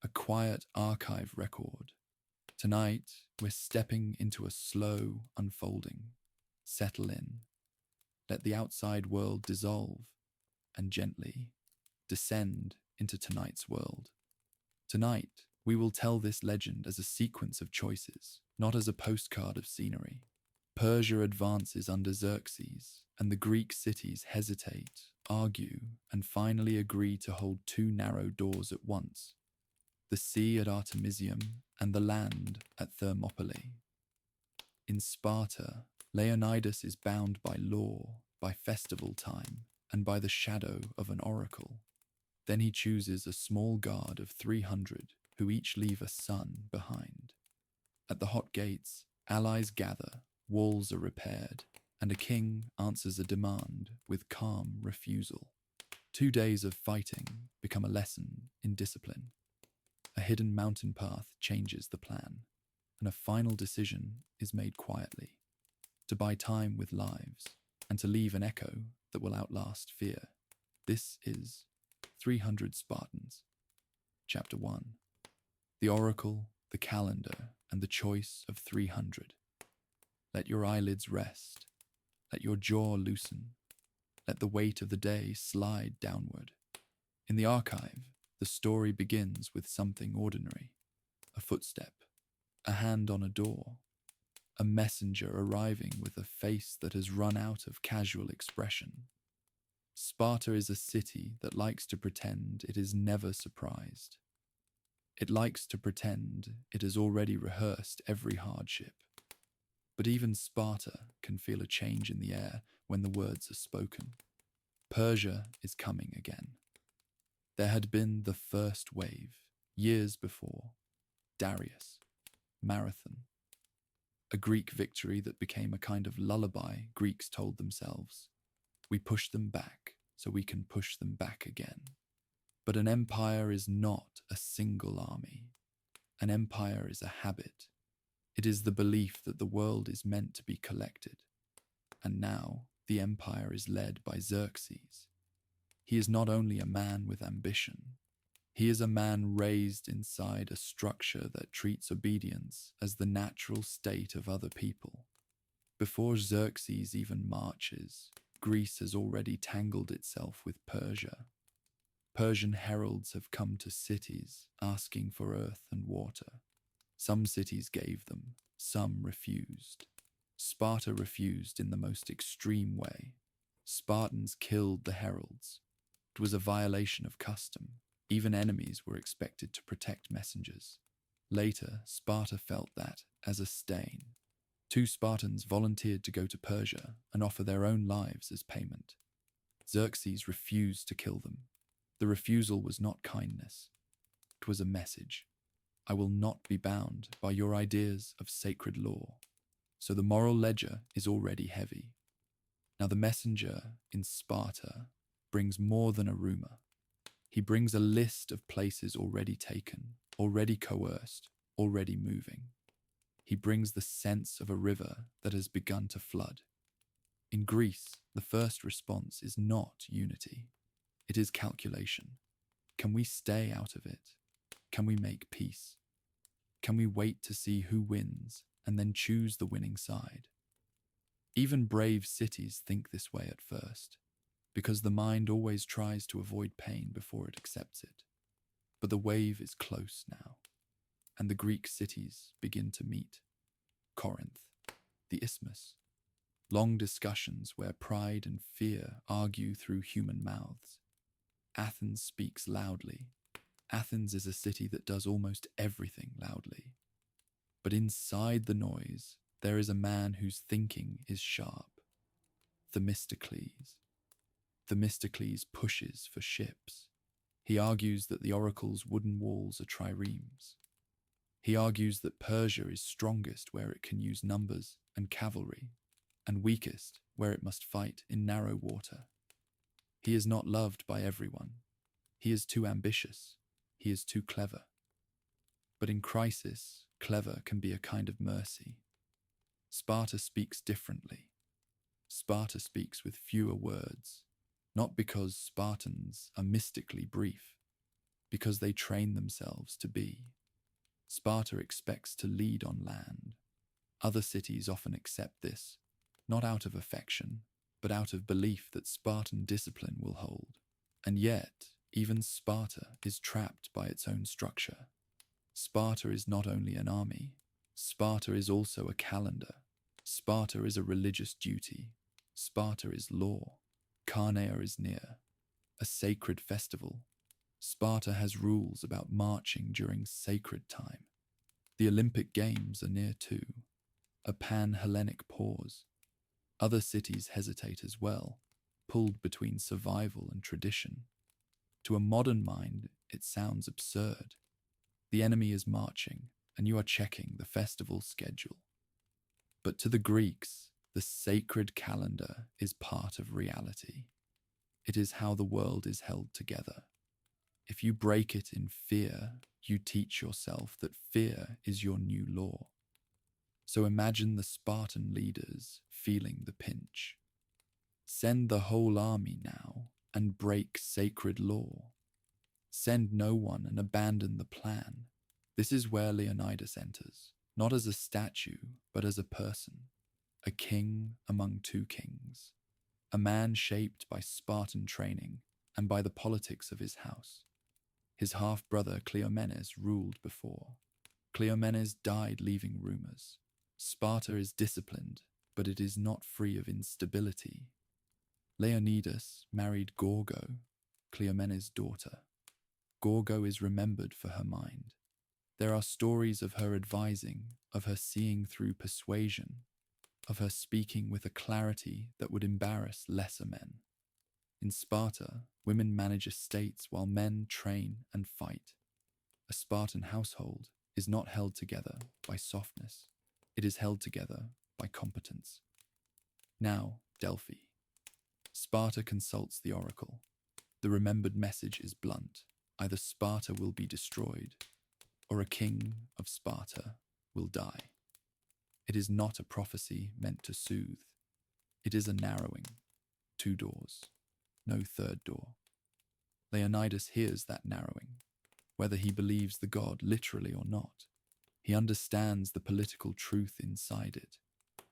a quiet archive record. Tonight, we're stepping into a slow unfolding. Settle in. Let the outside world dissolve and gently descend into tonight's world. Tonight, we will tell this legend as a sequence of choices, not as a postcard of scenery. Persia advances under Xerxes, and the Greek cities hesitate, argue, and finally agree to hold two narrow doors at once: the sea at Artemisium and the land at Thermopylae. In Sparta, Leonidas is bound by law, by festival time, and by the shadow of an oracle. Then he chooses a small guard of 300 who each leave a son behind. At the hot gates, allies gather, walls are repaired, and a king answers a demand with calm refusal. 2 days of fighting become a lesson in discipline. A hidden mountain path changes the plan, and a final decision is made quietly: to buy time with lives, and to leave an echo that will outlast fear. This is 300 Spartans. Chapter 1. The Oracle, the Calendar, and the Choice of 300. Let your eyelids rest. Let your jaw loosen. Let the weight of the day slide downward. In the archive, the story begins with something ordinary: a footstep, a hand on a door, a messenger arriving with a face that has run out of casual expression. Sparta is a city that likes to pretend it is never surprised. It likes to pretend it has already rehearsed every hardship. But even Sparta can feel a change in the air when the words are spoken. Persia is coming again. There had been the first wave, years before: Darius, Marathon. A Greek victory that became a kind of lullaby Greeks told themselves. We push them back so we can push them back again. But an empire is not a single army. An empire is a habit. It is the belief that the world is meant to be collected. And now the empire is led by Xerxes. He is not only a man with ambition. He is a man raised inside a structure that treats obedience as the natural state of other people. Before Xerxes even marches, Greece has already tangled itself with Persia. Persian heralds have come to cities asking for earth and water. Some cities gave them, some refused. Sparta refused in the most extreme way. Spartans killed the heralds. It was a violation of custom. Even enemies were expected to protect messengers. Later, Sparta felt that as a stain. 2 Spartans volunteered to go to Persia and offer their own lives as payment. Xerxes refused to kill them. The refusal was not kindness. It was a message. I will not be bound by your ideas of sacred law. So the moral ledger is already heavy. Now the messenger in Sparta brings more than a rumor. He brings a list of places already taken, already coerced, already moving. He brings the sense of a river that has begun to flood. In Greece, the first response is not unity. It is calculation. Can we stay out of it? Can we make peace? Can we wait to see who wins and then choose the winning side? Even brave cities think this way at first, because the mind always tries to avoid pain before it accepts it. But the wave is close now, and the Greek cities begin to meet. Corinth, the Isthmus, long discussions where pride and fear argue through human mouths. Athens speaks loudly. Athens is a city that does almost everything loudly. But inside the noise, there is a man whose thinking is sharp. Themistocles. Themistocles pushes for ships. He argues that the oracle's wooden walls are triremes. He argues that Persia is strongest where it can use numbers and cavalry, and weakest where it must fight in narrow water. He is not loved by everyone. He is too ambitious. He is too clever. But in crisis, clever can be a kind of mercy. Sparta speaks differently. Sparta speaks with fewer words, not because Spartans are mystically brief, because they train themselves to be. Sparta expects to lead on land. Other cities often accept this, not out of affection, but out of belief that Spartan discipline will hold. And yet, even Sparta is trapped by its own structure. Sparta is not only an army, Sparta is also a calendar. Sparta is a religious duty. Sparta is law. Carnea is near, a sacred festival. Sparta has rules about marching during sacred time. The Olympic Games are near too, a pan-Hellenic pause. Other cities hesitate as well, pulled between survival and tradition. To a modern mind, it sounds absurd. The enemy is marching, and you are checking the festival schedule. But to the Greeks, the sacred calendar is part of reality. It is how the world is held together. If you break it in fear, you teach yourself that fear is your new law. So imagine the Spartan leaders feeling the pinch. Send the whole army now and break sacred law. Send no one and abandon the plan. This is where Leonidas enters, not as a statue, but as a person, a king among two kings, a man shaped by Spartan training and by the politics of his house. His half-brother Cleomenes ruled before. Cleomenes died leaving rumors. Sparta is disciplined, but it is not free of instability. Leonidas married Gorgo, Cleomenes' daughter. Gorgo is remembered for her mind. There are stories of her advising, of her seeing through persuasion, of her speaking with a clarity that would embarrass lesser men. In Sparta, women manage estates while men train and fight. A Spartan household is not held together by softness. It is held together by competence. Now, Delphi. Sparta consults the oracle. The remembered message is blunt. Either Sparta will be destroyed, or a king of Sparta will die. It is not a prophecy meant to soothe. It is a narrowing. 2 doors. No third door. Leonidas hears that narrowing, whether he believes the god literally or not. He understands the political truth inside it.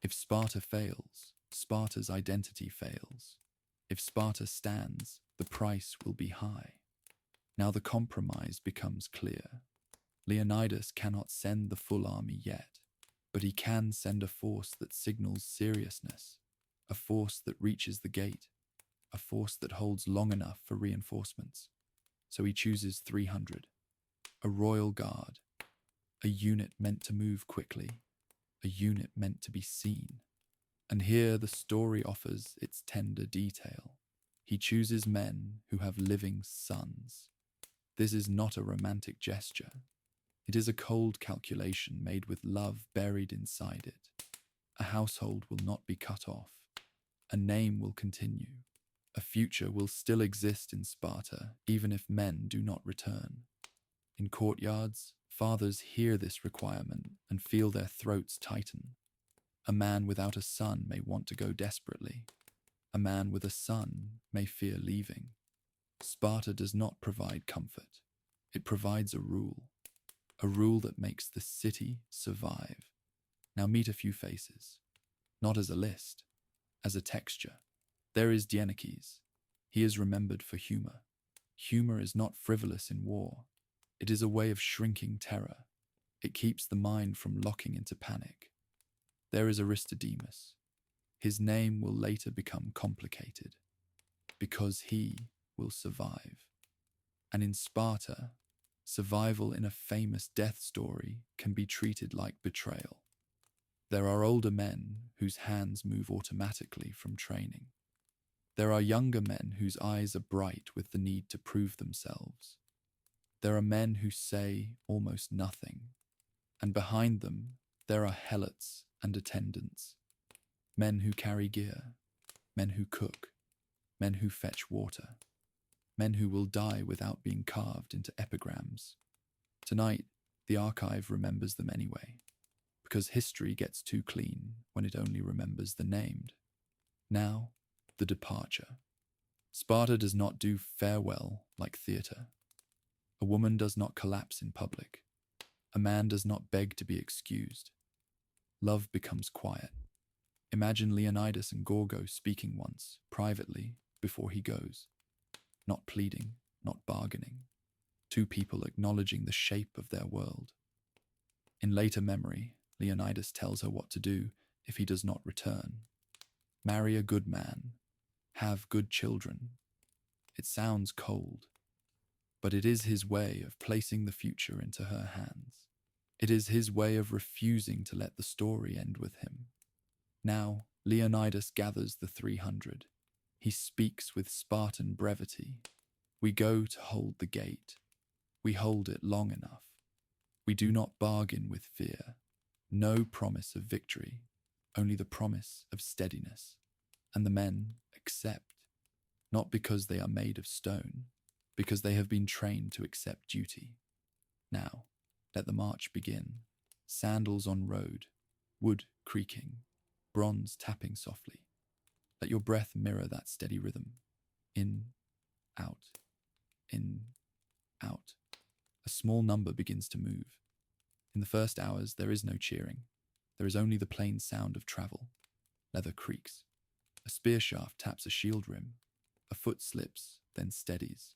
If Sparta fails, Sparta's identity fails. If Sparta stands, the price will be high. Now the compromise becomes clear. Leonidas cannot send the full army yet, but he can send a force that signals seriousness, a force that reaches the gate, a force that holds long enough for reinforcements. So he chooses 300, a royal guard, a unit meant to move quickly, a unit meant to be seen. And here the story offers its tender detail. He chooses men who have living sons. This is not a romantic gesture. It is a cold calculation made with love buried inside it. A household will not be cut off. A name will continue. A future will still exist in Sparta, even if men do not return. In courtyards, fathers hear this requirement and feel their throats tighten. A man without a son may want to go desperately. A man with a son may fear leaving. Sparta does not provide comfort. It provides a rule that makes the city survive. Now meet a few faces, not as a list, as a texture. There is Dienekes. He is remembered for humor. Humor is not frivolous in war. It is a way of shrinking terror. It keeps the mind from locking into panic. There is Aristodemus. His name will later become complicated, because he will survive. And in Sparta, survival in a famous death story can be treated like betrayal. There are older men whose hands move automatically from training. There are younger men whose eyes are bright with the need to prove themselves. There are men who say almost nothing, and behind them there are helots and attendants, men who carry gear, men who cook, men who fetch water, men who will die without being carved into epigrams. Tonight, the archive remembers them anyway, because history gets too clean when it only remembers the named. Now, the departure. Sparta does not do farewell like theatre. A woman does not collapse in public. A man does not beg to be excused. Love becomes quiet. Imagine Leonidas and Gorgo speaking once, privately, before he goes. Not pleading, not bargaining. Two people acknowledging the shape of their world. In later memory, Leonidas tells her what to do if he does not return. Marry a good man. Have good children. It sounds cold, but it is his way of placing the future into her hands. It is his way of refusing to let the story end with him. Now, Leonidas gathers the 300. He speaks with Spartan brevity. We go to hold the gate. We hold it long enough. We do not bargain with fear. No promise of victory, only the promise of steadiness. And the men accept, not because they are made of stone, because they have been trained to accept duty. Now, let the march begin. Sandals on road, wood creaking, bronze tapping softly. Let your breath mirror that steady rhythm. In, out, in, out. A small number begins to move. In the first hours, there is no cheering. There is only the plain sound of travel. Leather creaks. A spear shaft taps a shield rim. A foot slips, then steadies.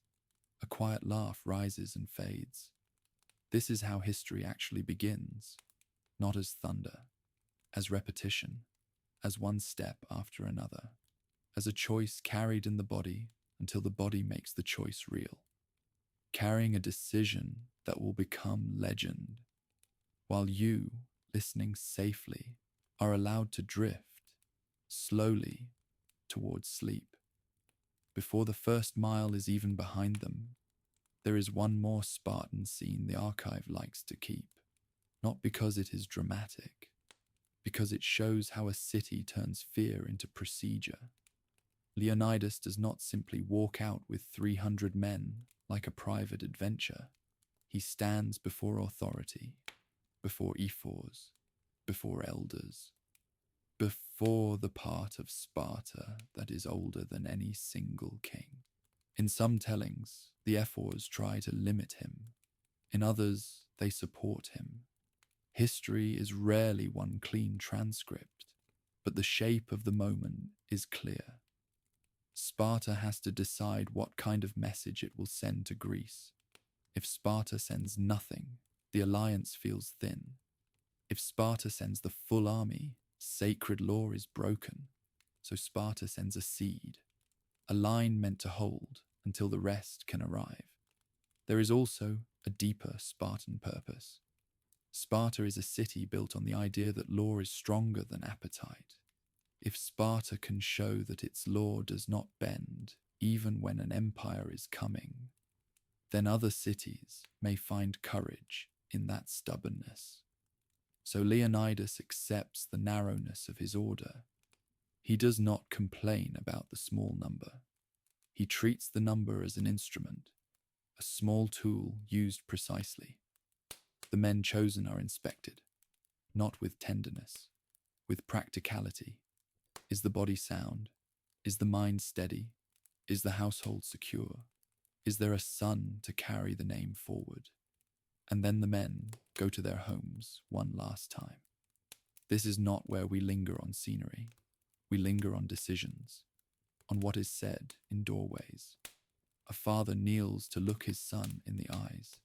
A quiet laugh rises and fades. This is how history actually begins, not as thunder, as repetition, as one step after another, as a choice carried in the body until the body makes the choice real, carrying a decision that will become legend, while you, listening safely, are allowed to drift, slowly, towards sleep. Before the first mile is even behind them, there is one more Spartan scene the archive likes to keep, not because it is dramatic, because it shows how a city turns fear into procedure. Leonidas does not simply walk out with 300 men like a private adventure. He stands before authority, before ephors, before elders, before the part of Sparta that is older than any single king. In some tellings, the ephors try to limit him. In others, they support him. History is rarely one clean transcript, but the shape of the moment is clear. Sparta has to decide what kind of message it will send to Greece. If Sparta sends nothing, the alliance feels thin. If Sparta sends the full army, sacred law is broken. So Sparta sends a seed, a line meant to hold until the rest can arrive. There is also a deeper Spartan purpose. Sparta is a city built on the idea that law is stronger than appetite. If Sparta can show that its law does not bend, even when an empire is coming, then other cities may find courage in that stubbornness. So Leonidas accepts the narrowness of his order. He does not complain about the small number. He treats the number as an instrument, a small tool used precisely. The men chosen are inspected, not with tenderness, with practicality. Is the body sound? Is the mind steady? Is the household secure? Is there a son to carry the name forward? And then the men go to their homes one last time. This is not where we linger on scenery. We linger on decisions, on what is said in doorways. A father kneels to look his son in the eyes,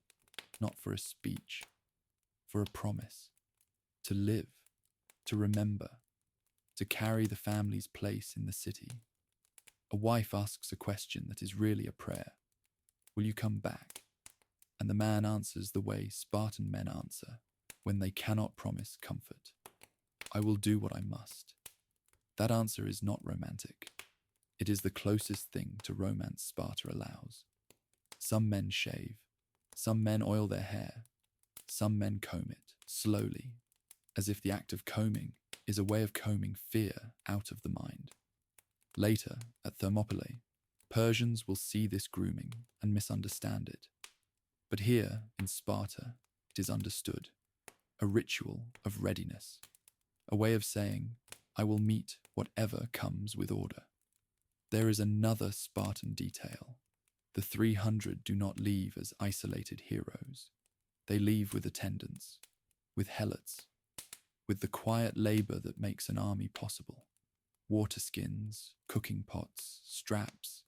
not for a speech, for a promise, to live, to remember, to carry the family's place in the city. A wife asks a question that is really a prayer. Will you come back? And the man answers the way Spartan men answer when they cannot promise comfort. I will do what I must. That answer is not romantic. It is the closest thing to romance Sparta allows. Some men shave. Some men oil their hair. Some men comb it, slowly, as if the act of combing is a way of combing fear out of the mind. Later, at Thermopylae, Persians will see this grooming and misunderstand it. But here, in Sparta, it is understood, a ritual of readiness, a way of saying, I will meet whatever comes with order. There is another Spartan detail. The 300 do not leave as isolated heroes. They leave with attendants, with helots, with the quiet labor that makes an army possible. Water skins, cooking pots, straps,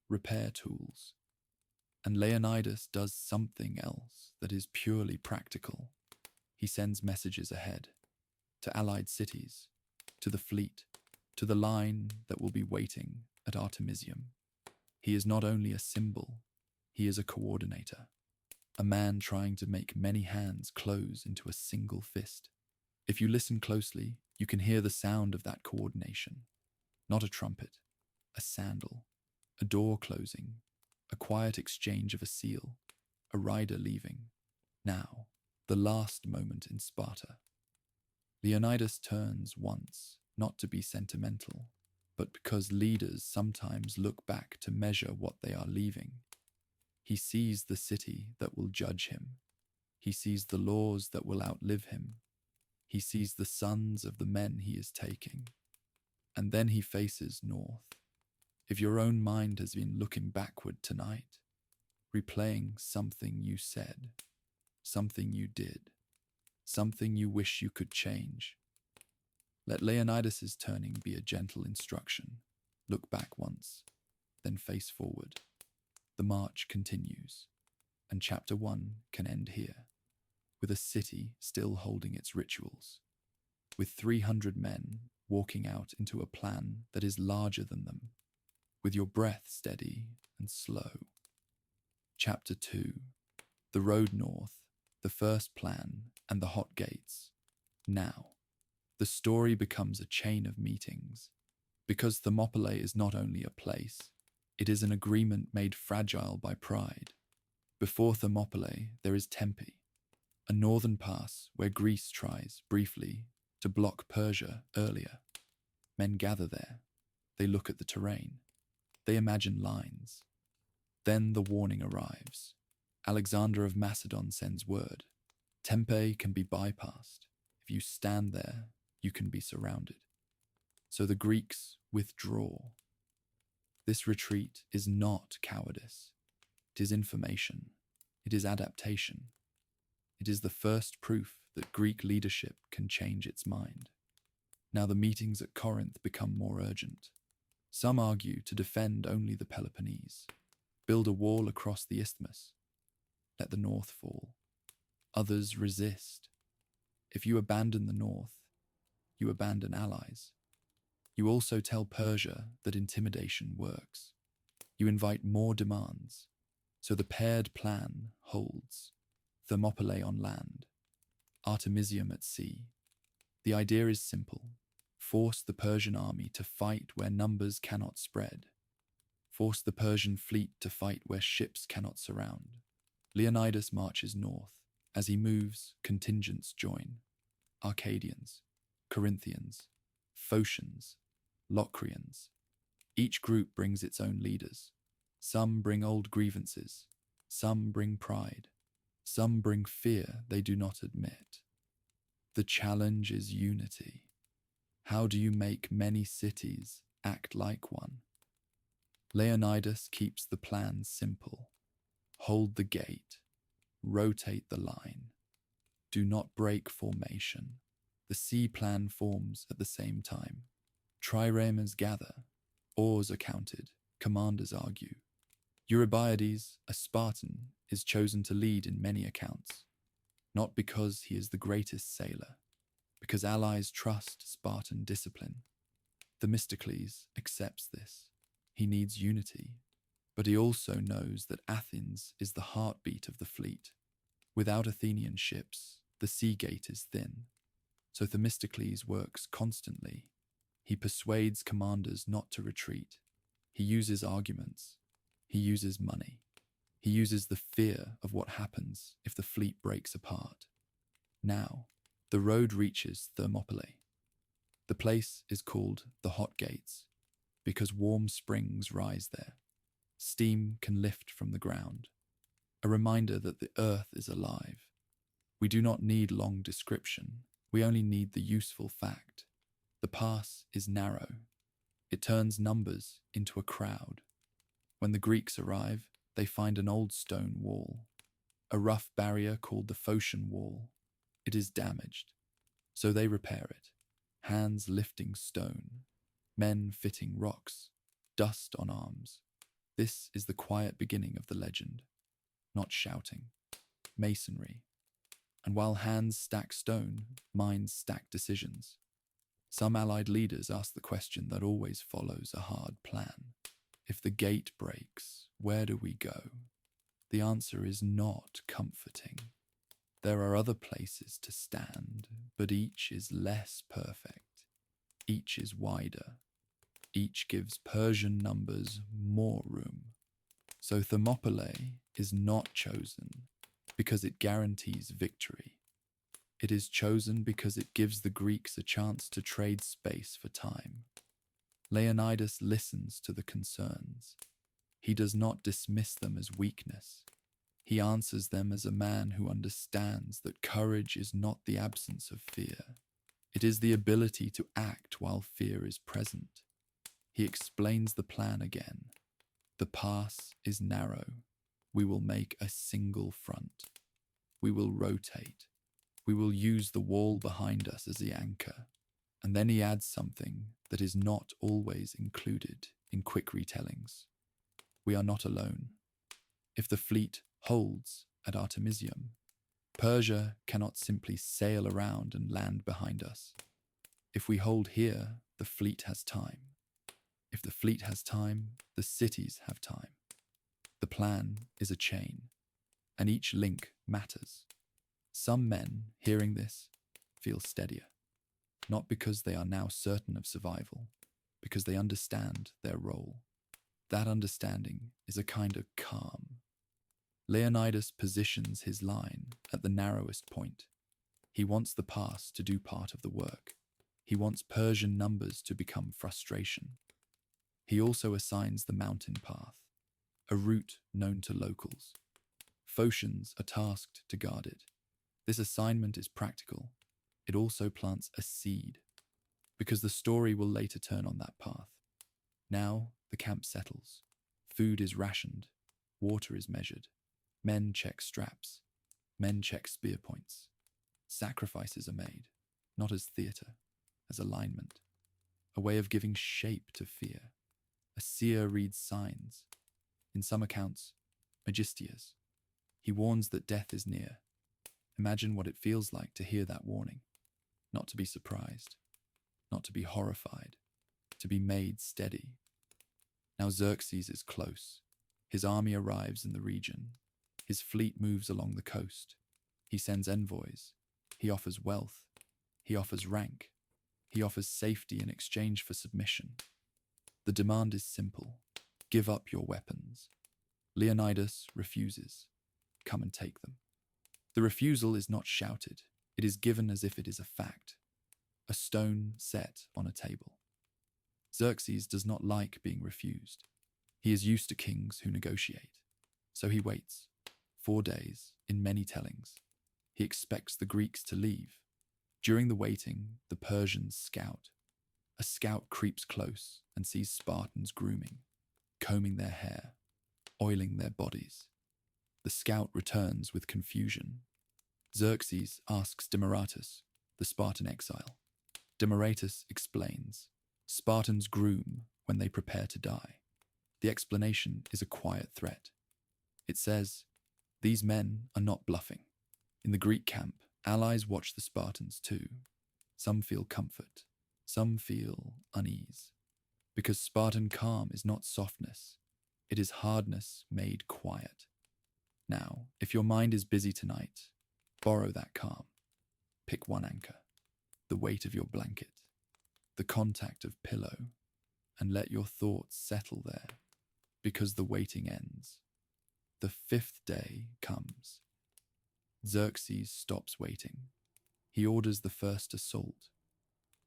repair tools. And Leonidas does something else that is purely practical. He sends messages ahead, to allied cities, to the fleet, to the line that will be waiting at Artemisium. He is not only a symbol, he is a coordinator, a man trying to make many hands close into a single fist. If you listen closely, you can hear the sound of that coordination. Not a trumpet, a sandal, a door closing, a quiet exchange of a seal, a rider leaving. Now, the last moment in Sparta. Leonidas turns once, not to be sentimental, but because leaders sometimes look back to measure what they are leaving. He sees the city that will judge him. He sees the laws that will outlive him. He sees the sons of the men he is taking. And then he faces north. If your own mind has been looking backward tonight, replaying something you said, something you did, something you wish you could change, let Leonidas's turning be a gentle instruction. Look back once, then face forward. The march continues, and chapter 1 can end here, with a city still holding its rituals, with 300 men walking out into a plan that is larger than them, with your breath steady and slow. Chapter 2, the road north, the first plan, and the hot gates. Now, the story becomes a chain of meetings, because Thermopylae is not only a place, it is an agreement made fragile by pride. Before Thermopylae, there is Tempe, a northern pass where Greece tries, briefly, to block Persia earlier. Men gather there. They look at the terrain. They imagine lines. Then the warning arrives. Alexander of Macedon sends word. Tempe can be bypassed. If you stand there, you can be surrounded. So the Greeks withdraw. This retreat is not cowardice. It is information. It is adaptation. It is the first proof that Greek leadership can change its mind. Now the meetings at Corinth become more urgent. Some argue to defend only the Peloponnese, build a wall across the isthmus, let the north fall. Others resist. If you abandon the north, you abandon allies. You also tell Persia that intimidation works. You invite more demands, so the paired plan holds. Thermopylae on land, artemisium at sea. The idea is simple. Force the Persian army to fight where numbers cannot spread. Force the Persian fleet to fight where ships cannot surround. Leonidas marches north. As he moves, contingents join. Arcadians, Corinthians, Phocians, Locrians. Each group brings its own leaders. Some bring old grievances. Some bring pride. Some bring fear they do not admit. The challenge is unity. How do you make many cities act like one? Leonidas keeps the plan simple. Hold the gate. Rotate the line. Do not break formation. The sea plan forms at the same time. Triremes gather. Oars are counted. Commanders argue. Eurybiades, a Spartan, is chosen to lead in many accounts, not because he is the greatest sailor, because allies trust Spartan discipline. Themistocles accepts this. He needs unity, but he also knows that Athens is the heartbeat of the fleet. Without Athenian ships, the sea gate is thin, so Themistocles works constantly. He persuades commanders not to retreat. He uses arguments. He uses money. He uses the fear of what happens if the fleet breaks apart. Now, the road reaches Thermopylae. The place is called the Hot Gates because warm springs rise there. Steam can lift from the ground, a reminder that the earth is alive. We do not need long description. We only need the useful fact. The pass is narrow. It turns numbers into a crowd. When the Greeks arrive, they find an old stone wall, a rough barrier called the Phocian wall. It is damaged, so they repair it, hands lifting stone, men fitting rocks, dust on arms. This is the quiet beginning of the legend, not shouting, masonry. And while hands stack stone, minds stack decisions. Some allied leaders ask the question that always follows a hard plan. If the gate breaks, where do we go? The answer is not comforting. There are other places to stand, but each is less perfect. Each is wider. Each gives Persian numbers more room. So Thermopylae is not chosen because it guarantees victory. It is chosen because it gives the Greeks a chance to trade space for time. Leonidas listens to the concerns. He does not dismiss them as weakness. He answers them as a man who understands that courage is not the absence of fear. It is the ability to act while fear is present. He explains the plan again. The pass is narrow. We will make a single front. We will rotate. We will use the wall behind us as the anchor. And then he adds something that is not always included in quick retellings. We are not alone. If the fleet holds at Artemisium, Persia cannot simply sail around and land behind us. If we hold here, the fleet has time. If the fleet has time, the cities have time. The plan is a chain, and each link matters. Some men, hearing this, feel steadier, not because they are now certain of survival, because they understand their role. That understanding is a kind of calm. Leonidas positions his line at the narrowest point. He wants the pass to do part of the work. He wants Persian numbers to become frustration. He also assigns the mountain path, a route known to locals. Phocians are tasked to guard it. This assignment is practical. It also plants a seed, because the story will later turn on that path. Now the camp settles. Food is rationed. Water is measured. Men check straps. Men check spear points. Sacrifices are made, not as theatre, as alignment, a way of giving shape to fear. A seer reads signs. In some accounts, Magistias. He warns that death is near. Imagine what it feels like to hear that warning. Not to be surprised. Not to be horrified. To be made steady. Now Xerxes is close. His army arrives in the region. His fleet moves along the coast. He sends envoys. He offers wealth. He offers rank. He offers safety in exchange for submission. The demand is simple. Give up your weapons. Leonidas refuses. Come and take them. The refusal is not shouted. It is given as if it is a fact. A stone set on a table. Xerxes does not like being refused. He is used to kings who negotiate. So he waits. 4 days, in many tellings. He expects the Greeks to leave. During the waiting, the Persians scout. A scout creeps close and sees Spartans grooming, combing their hair, oiling their bodies. The scout returns with confusion. Xerxes asks Demaratus, the Spartan exile. Demaratus explains, Spartans groom when they prepare to die. The explanation is a quiet threat. It says, these men are not bluffing. In the Greek camp, allies watch the Spartans too. Some feel comfort. Some feel unease. Because Spartan calm is not softness. It is hardness made quiet. Now, if your mind is busy tonight, borrow that calm. Pick one anchor. The weight of your blanket. The contact of pillow. And let your thoughts settle there. Because the waiting ends. The 5th day comes. Xerxes stops waiting. He orders the first assault.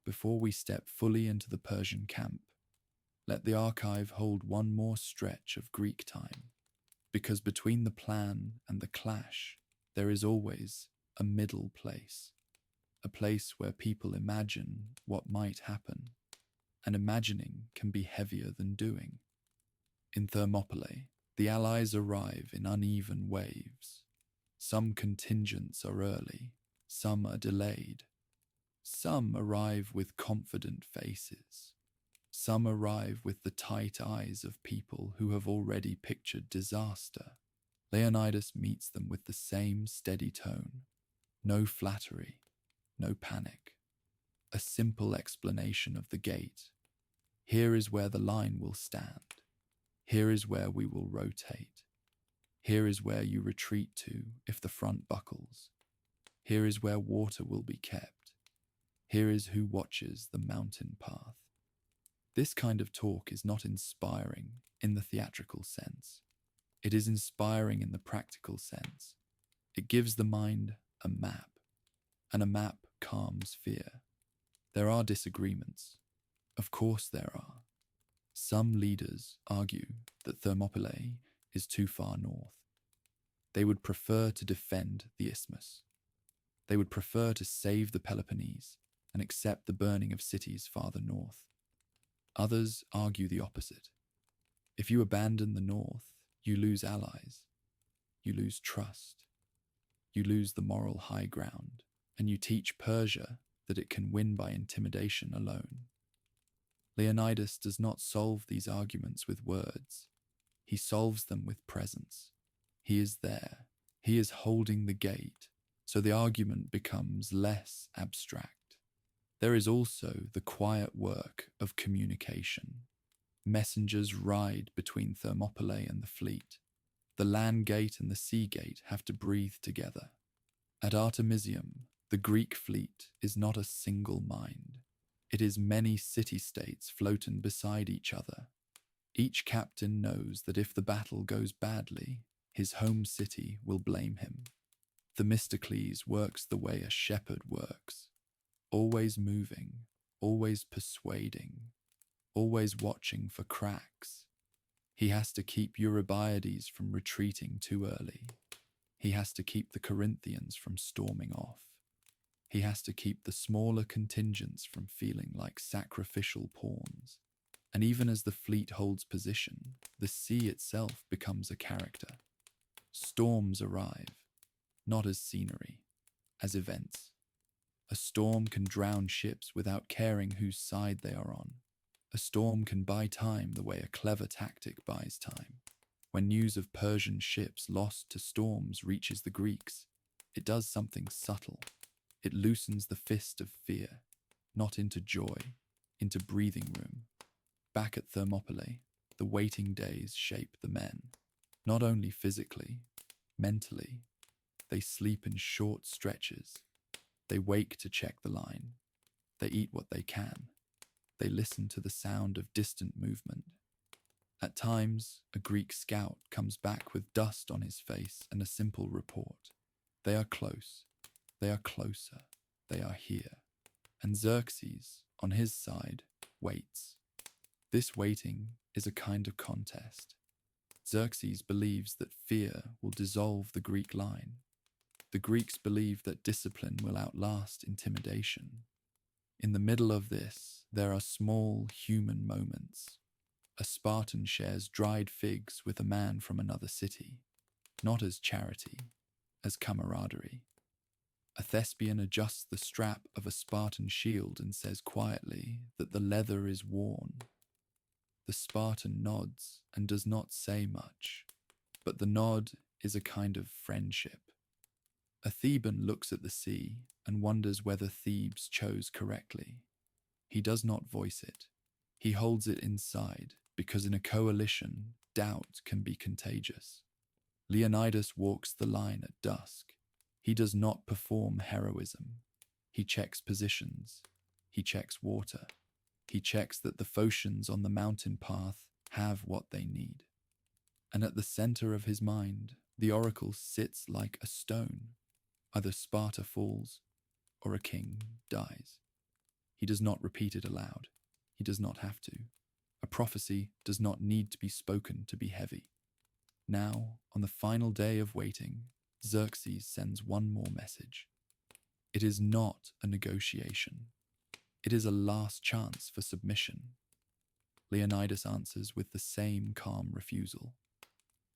Before we step fully into the Persian camp, let the archive hold one more stretch of Greek time, because between the plan and the clash, there is always a middle place, a place where people imagine what might happen, and imagining can be heavier than doing. In Thermopylae, The allies arrive in uneven waves. Some contingents are early, some are delayed. Some arrive with confident faces. Some arrive with the tight eyes of people who have already pictured disaster. Leonidas meets them with the same steady tone. No flattery, no panic. A simple explanation of the gate. Here is where the line will stand. Here is where we will rotate. Here is where you retreat to if the front buckles. Here is where water will be kept. Here is who watches the mountain path. This kind of talk is not inspiring in the theatrical sense. It is inspiring in the practical sense. It gives the mind a map, and a map calms fear. There are disagreements. Of course there are. Some leaders argue that Thermopylae is too far north. They would prefer to defend the isthmus. They would prefer to save the Peloponnese and accept the burning of cities farther north. Others argue the opposite. If you abandon the north, you lose allies. You lose trust. You lose the moral high ground, and you teach Persia that it can win by intimidation alone. Leonidas does not solve these arguments with words. He solves them with presence. He is there. He is holding the gate, so the argument becomes less abstract. There is also the quiet work of communication. Messengers ride between Thermopylae and the fleet. The land gate and the sea gate have to breathe together. At Artemisium, the Greek fleet is not a single mind. It is many city-states floating beside each other. Each captain knows that if the battle goes badly, his home city will blame him. Themistocles works the way a shepherd works, always moving, always persuading, always watching for cracks. He has to keep Eurybiades from retreating too early. He has to keep the Corinthians from storming off. He has to keep the smaller contingents from feeling like sacrificial pawns. And even as the fleet holds position, the sea itself becomes a character. Storms arrive, not as scenery, as events. A storm can drown ships without caring whose side they are on. A storm can buy time the way a clever tactic buys time. When news of Persian ships lost to storms reaches the Greeks, it does something subtle. It loosens the fist of fear, not into joy, into breathing room. Back at Thermopylae, the waiting days shape the men. Not only physically, mentally. They sleep in short stretches. They wake to check the line. They eat what they can. They listen to the sound of distant movement. At times, a Greek scout comes back with dust on his face and a simple report. They are close. They are closer. They are here. And Xerxes, on his side, waits. This waiting is a kind of contest. Xerxes believes that fear will dissolve the Greek line. The Greeks believe that discipline will outlast intimidation. In the middle of this, there are small human moments. A Spartan shares dried figs with a man from another city, not as charity, as camaraderie. A Thespian adjusts the strap of a Spartan shield and says quietly that the leather is worn. The Spartan nods and does not say much, but the nod is a kind of friendship. A Theban looks at the sea and wonders whether Thebes chose correctly. He does not voice it. He holds it inside, because in a coalition, doubt can be contagious. Leonidas walks the line at dusk. He does not perform heroism. He checks positions. He checks water. He checks that the Phocians on the mountain path have what they need. And at the center of his mind, the oracle sits like a stone. Either Sparta falls, or a king dies. He does not repeat it aloud. He does not have to. A prophecy does not need to be spoken to be heavy. Now, on the final day of waiting, Xerxes sends one more message. It is not a negotiation. It is a last chance for submission. Leonidas answers with the same calm refusal.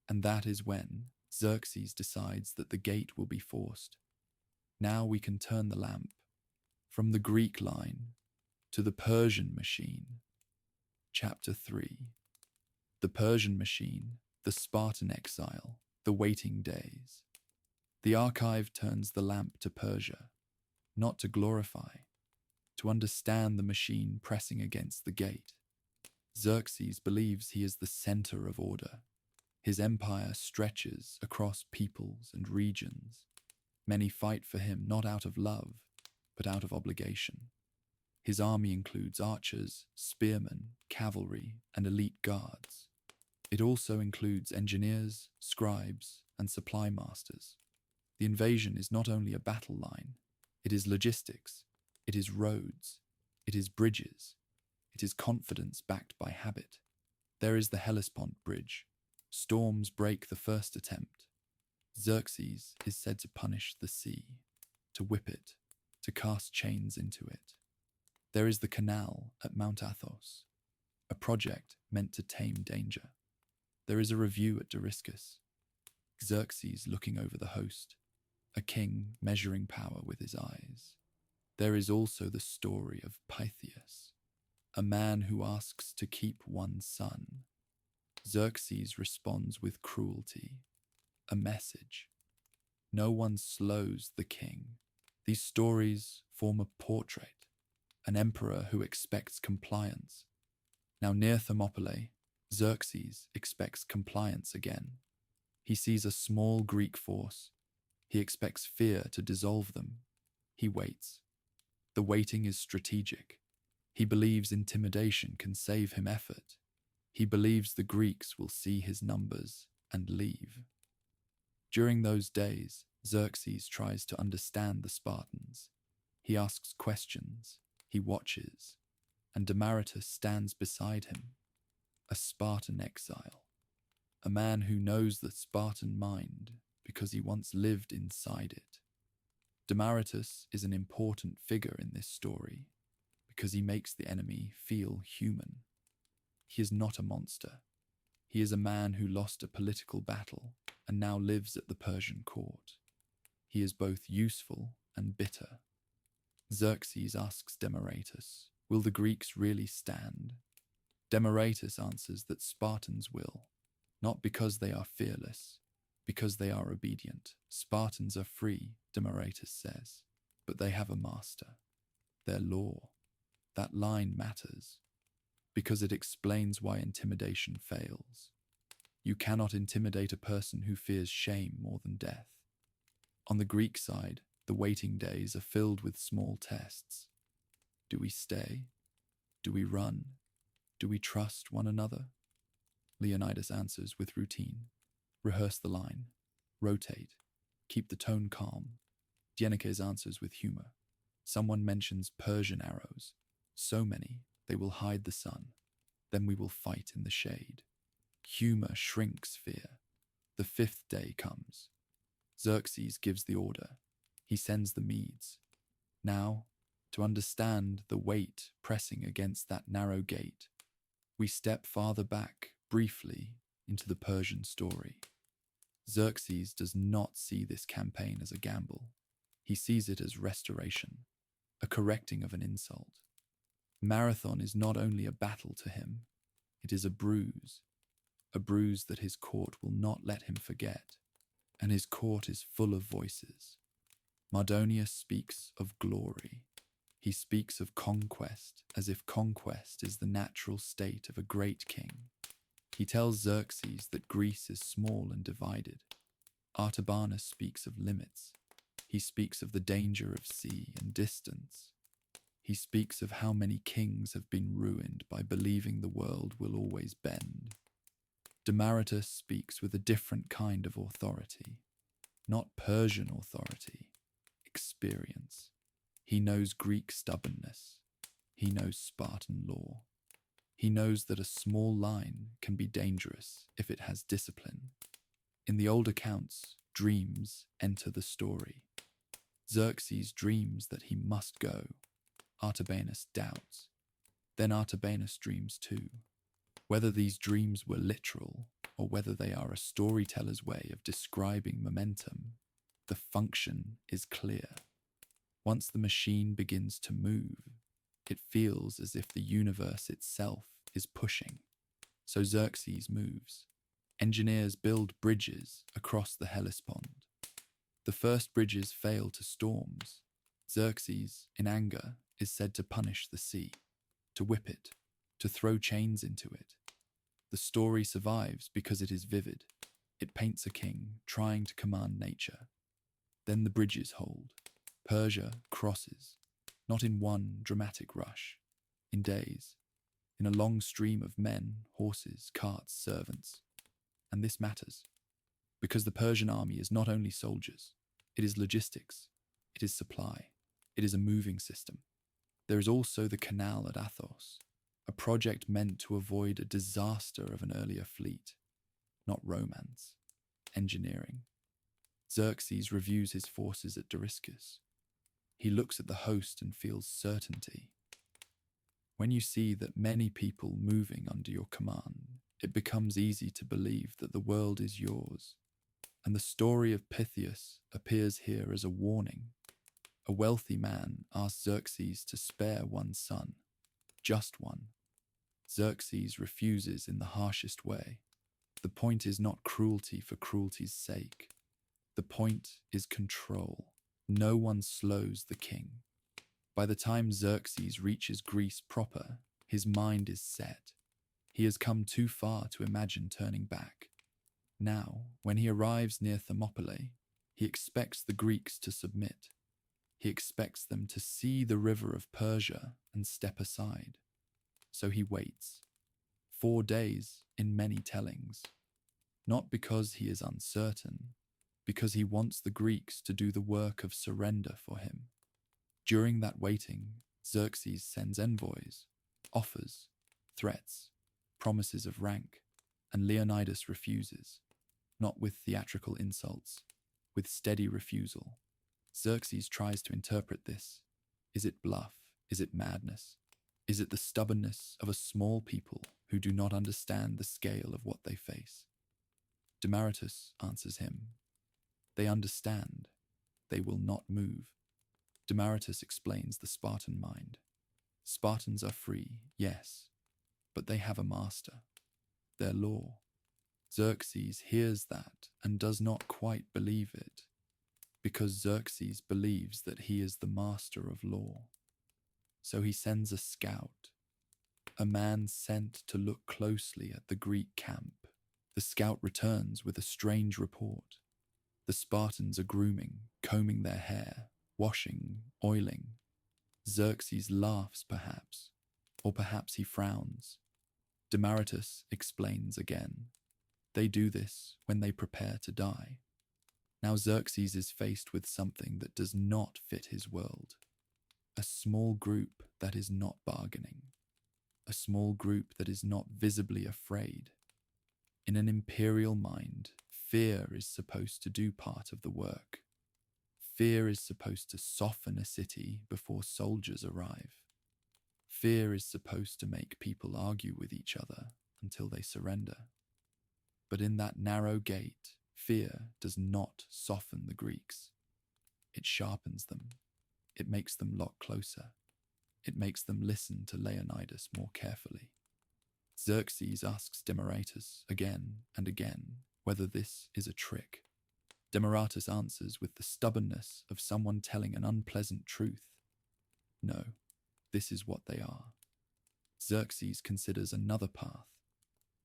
And that is when Xerxes decides that the gate will be forced. Now we can turn the lamp from the Greek line to the Persian machine. Chapter 3. The Persian machine, the Spartan exile, the waiting days. The archive turns the lamp to Persia, not to glorify, to understand the machine pressing against the gate. Xerxes believes he is the center of order. His empire stretches across peoples and regions. Many fight for him not out of love, but out of obligation. His army includes archers, spearmen, cavalry, and elite guards. It also includes engineers, scribes, and supply masters. The invasion is not only a battle line, it is logistics, it is roads, it is bridges, it is confidence backed by habit. There is the Hellespont Bridge. Storms break the first attempt. Xerxes is said to punish the sea, to whip it, to cast chains into it. There is the canal at Mount Athos, a project meant to tame danger. There is a review at Dariscus, Xerxes looking over the host, a king measuring power with his eyes. There is also the story of Pythias, a man who asks to keep one son. Xerxes responds with cruelty, a message. No one slows the king. These stories form a portrait, an emperor who expects compliance. Now near Thermopylae, Xerxes expects compliance again. He sees a small Greek force. He expects fear to dissolve them. He waits. The waiting is strategic. He believes intimidation can save him effort. He believes the Greeks will see his numbers and leave. During those days, Xerxes tries to understand the Spartans. He asks questions, he watches, and Demaratus stands beside him, a Spartan exile, a man who knows the Spartan mind because he once lived inside it. Demaratus is an important figure in this story because he makes the enemy feel human. He is not a monster. He is a man who lost a political battle and now lives at the Persian court. He is both useful and bitter. Xerxes asks Demaratus, will the Greeks really stand? Demaratus answers that Spartans will, not because they are fearless, because they are obedient. Spartans are free, Demaratus says, but they have a master, their law. That line matters, because it explains why intimidation fails. You cannot intimidate a person who fears shame more than death. On the Greek side, the waiting days are filled with small tests. Do we stay? Do we run? Do we trust one another? Leonidas answers with routine. Rehearse the line. Rotate. Keep the tone calm. Dienekes answers with humor. Someone mentions Persian arrows. So many, they will hide the sun. Then we will fight in the shade. Humor shrinks fear. The fifth day comes. Xerxes gives the order. He sends the Medes. Now, to understand the weight pressing against that narrow gate, we step farther back, briefly, into the Persian story. Xerxes does not see this campaign as a gamble. He sees it as restoration, a correcting of an insult. Marathon is not only a battle to him, it is a bruise that his court will not let him forget, and his court is full of voices. Mardonius speaks of glory. He speaks of conquest as if conquest is the natural state of a great king. He tells Xerxes that Greece is small and divided. Artabanus speaks of limits. He speaks of the danger of sea and distance. He speaks of how many kings have been ruined by believing the world will always bend. Demaratus speaks with a different kind of authority, not Persian authority, experience. He knows Greek stubbornness. He knows Spartan law. He knows that a small line can be dangerous if it has discipline. In the old accounts, dreams enter the story. Xerxes dreams that he must go. Artabanus doubts. Then Artabanus dreams too. Whether these dreams were literal or whether they are a storyteller's way of describing momentum, the function is clear. Once the machine begins to move, it feels as if the universe itself is pushing. So Xerxes moves. Engineers build bridges across the Hellespont. The first bridges fail to storms. Xerxes, in anger, is said to punish the sea, to whip it, to throw chains into it. The story survives because it is vivid. It paints a king trying to command nature. Then the bridges hold. Persia crosses, not in one dramatic rush, in days, in a long stream of men, horses, carts, servants. And this matters, because the Persian army is not only soldiers, it is logistics, it is supply, it is a moving system. There is also the canal at Athos, a project meant to avoid a disaster of an earlier fleet, not romance, engineering. Xerxes reviews his forces at Dariscus. He looks at the host and feels certainty. When you see that many people moving under your command, it becomes easy to believe that the world is yours. And the story of Pythias appears here as a warning. A wealthy man asks Xerxes to spare one son, just one. Xerxes refuses in the harshest way. The point is not cruelty for cruelty's sake. The point is control. No one slows the king. By the time Xerxes reaches Greece proper, his mind is set. He has come too far to imagine turning back. Now, when he arrives near Thermopylae, he expects the Greeks to submit. He expects them to see the river of Persia and step aside. So he waits. 4 days in many tellings. Not because he is uncertain, because he wants the Greeks to do the work of surrender for him. During that waiting, Xerxes sends envoys, offers, threats, promises of rank, and Leonidas refuses, not with theatrical insults, with steady refusal. Xerxes tries to interpret this. Is it bluff? Is it madness? Is it the stubbornness of a small people who do not understand the scale of what they face? Demaratus answers him. They understand. They will not move. Demaratus explains the Spartan mind. Spartans are free, yes, but they have a master, their law. Xerxes hears that and does not quite believe it, because Xerxes believes that he is the master of law. So he sends a scout, a man sent to look closely at the Greek camp. The scout returns with a strange report. The Spartans are grooming, combing their hair, washing, oiling. Xerxes laughs perhaps, or perhaps he frowns. Demaratus explains again. They do this when they prepare to die. Now Xerxes is faced with something that does not fit his world. A small group that is not bargaining. A small group that is not visibly afraid. In an imperial mind, fear is supposed to do part of the work. Fear is supposed to soften a city before soldiers arrive. Fear is supposed to make people argue with each other until they surrender. But in that narrow gate, fear does not soften the Greeks. It sharpens them. It makes them lock closer. It makes them listen to Leonidas more carefully. Xerxes asks Demaratus again and again whether this is a trick. Demaratus answers with the stubbornness of someone telling an unpleasant truth. No, this is what they are. Xerxes considers another path,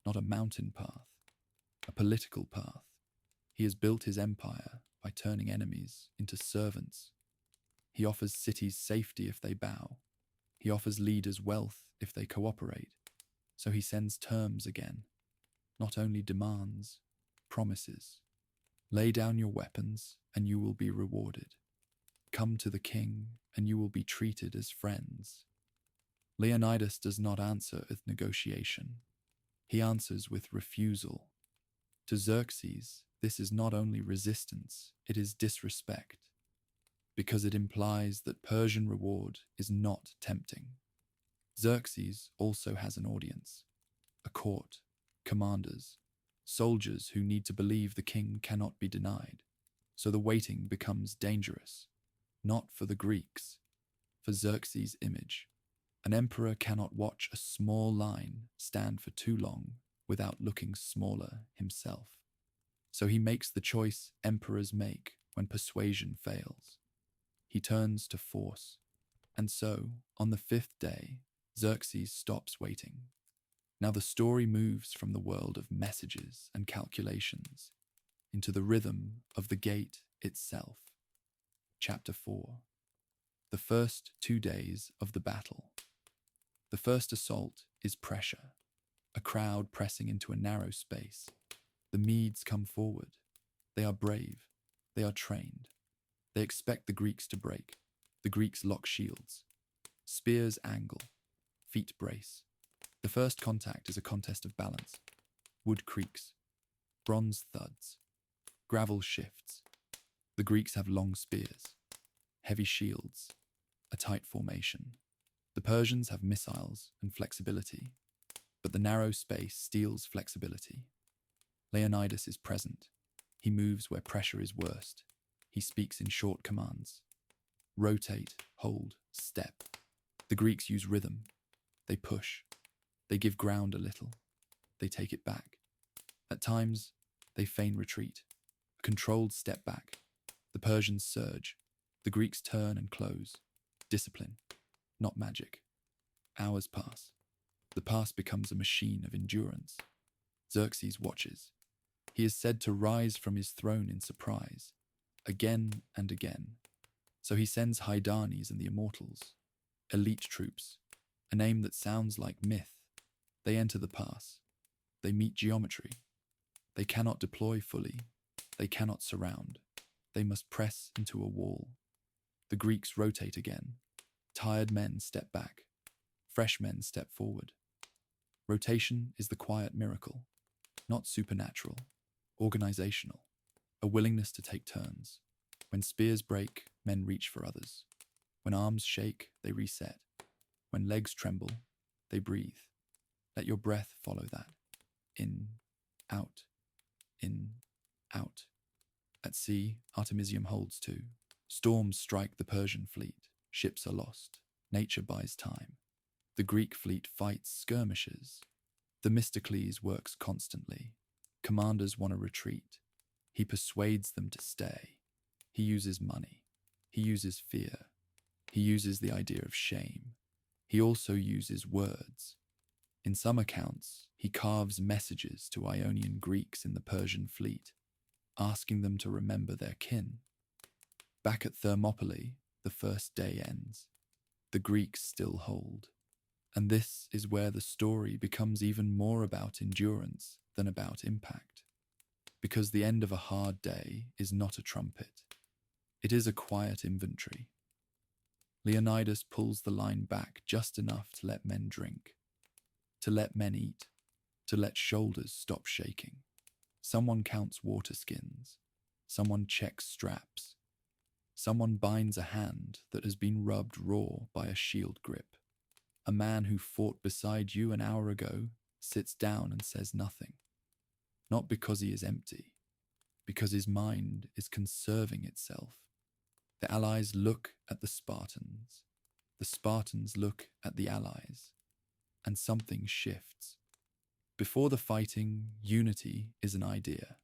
not a mountain path, a political path. He has built his empire by turning enemies into servants. He offers cities safety if they bow. He offers leaders wealth if they cooperate. So he sends terms again, not only demands, promises. Lay down your weapons and you will be rewarded. Come to the king and you will be treated as friends. Leonidas does not answer with negotiation. He answers with refusal. To Xerxes, this is not only resistance, it is disrespect, because it implies that Persian reward is not tempting. Xerxes also has an audience. a court, commanders, soldiers who need to believe the king cannot be denied. So the waiting becomes dangerous, not for the Greeks, for Xerxes' image. An emperor cannot watch a small line stand for too long without looking smaller himself. So he makes the choice emperors make when persuasion fails. He turns to force. And so, on the 5th day, Xerxes stops waiting. Now the story moves from the world of messages and calculations into the rhythm of the gate itself. Chapter 4. The first 2 days of the battle. The first assault is pressure, a crowd pressing into a narrow space. The Medes come forward. They are brave. They are trained. They expect the Greeks to break. The Greeks lock shields. Spears angle. Feet brace. The first contact is a contest of balance. Wood creaks. Bronze thuds. Gravel shifts. The Greeks have long spears, heavy shields, a tight formation. The Persians have missiles and flexibility, but the narrow space steals flexibility. Leonidas is present. He moves where pressure is worst. He speaks in short commands. Rotate, hold, step. The Greeks use rhythm. They push. They give ground a little. They take it back. At times, they feign retreat, a controlled step back. The Persians surge. The Greeks turn and close. Discipline, not magic. Hours pass. The pass becomes a machine of endurance. Xerxes watches. He is said to rise from his throne in surprise, again and again. So he sends Hydarnes and the Immortals, elite troops, a name that sounds like myth. They enter the pass. They meet geometry. They cannot deploy fully. They cannot surround. They must press into a wall. The Greeks rotate again. Tired men step back. Fresh men step forward. Rotation is the quiet miracle, not supernatural, organizational, a willingness to take turns. When spears break, men reach for others. When arms shake, they reset. When legs tremble, they breathe. Let your breath follow that. In, out, in, out. At sea, artemisium holds too. Storms strike the Persian fleet. Ships are lost. Nature buys time. The Greek fleet fights skirmishes. Themistocles works constantly. Commanders want to retreat. He persuades them to stay. He uses money. He uses fear. He uses the idea of shame. He also uses words. In some accounts, he carves messages to Ionian Greeks in the Persian fleet, asking them to remember their kin. Back at Thermopylae, the first day ends. The Greeks still hold. And this is where the story becomes even more about endurance than about impact. Because the end of a hard day is not a trumpet. It is a quiet inventory. Leonidas pulls the line back just enough to let men drink, to let men eat, to let shoulders stop shaking. Someone counts water skins. Someone checks straps. Someone binds a hand that has been rubbed raw by a shield grip. A man who fought beside you an hour ago sits down and says nothing. Not because he is empty, because his mind is conserving itself. The allies look at the Spartans. The Spartans look at the allies. And something shifts. Before the fighting, unity is an idea.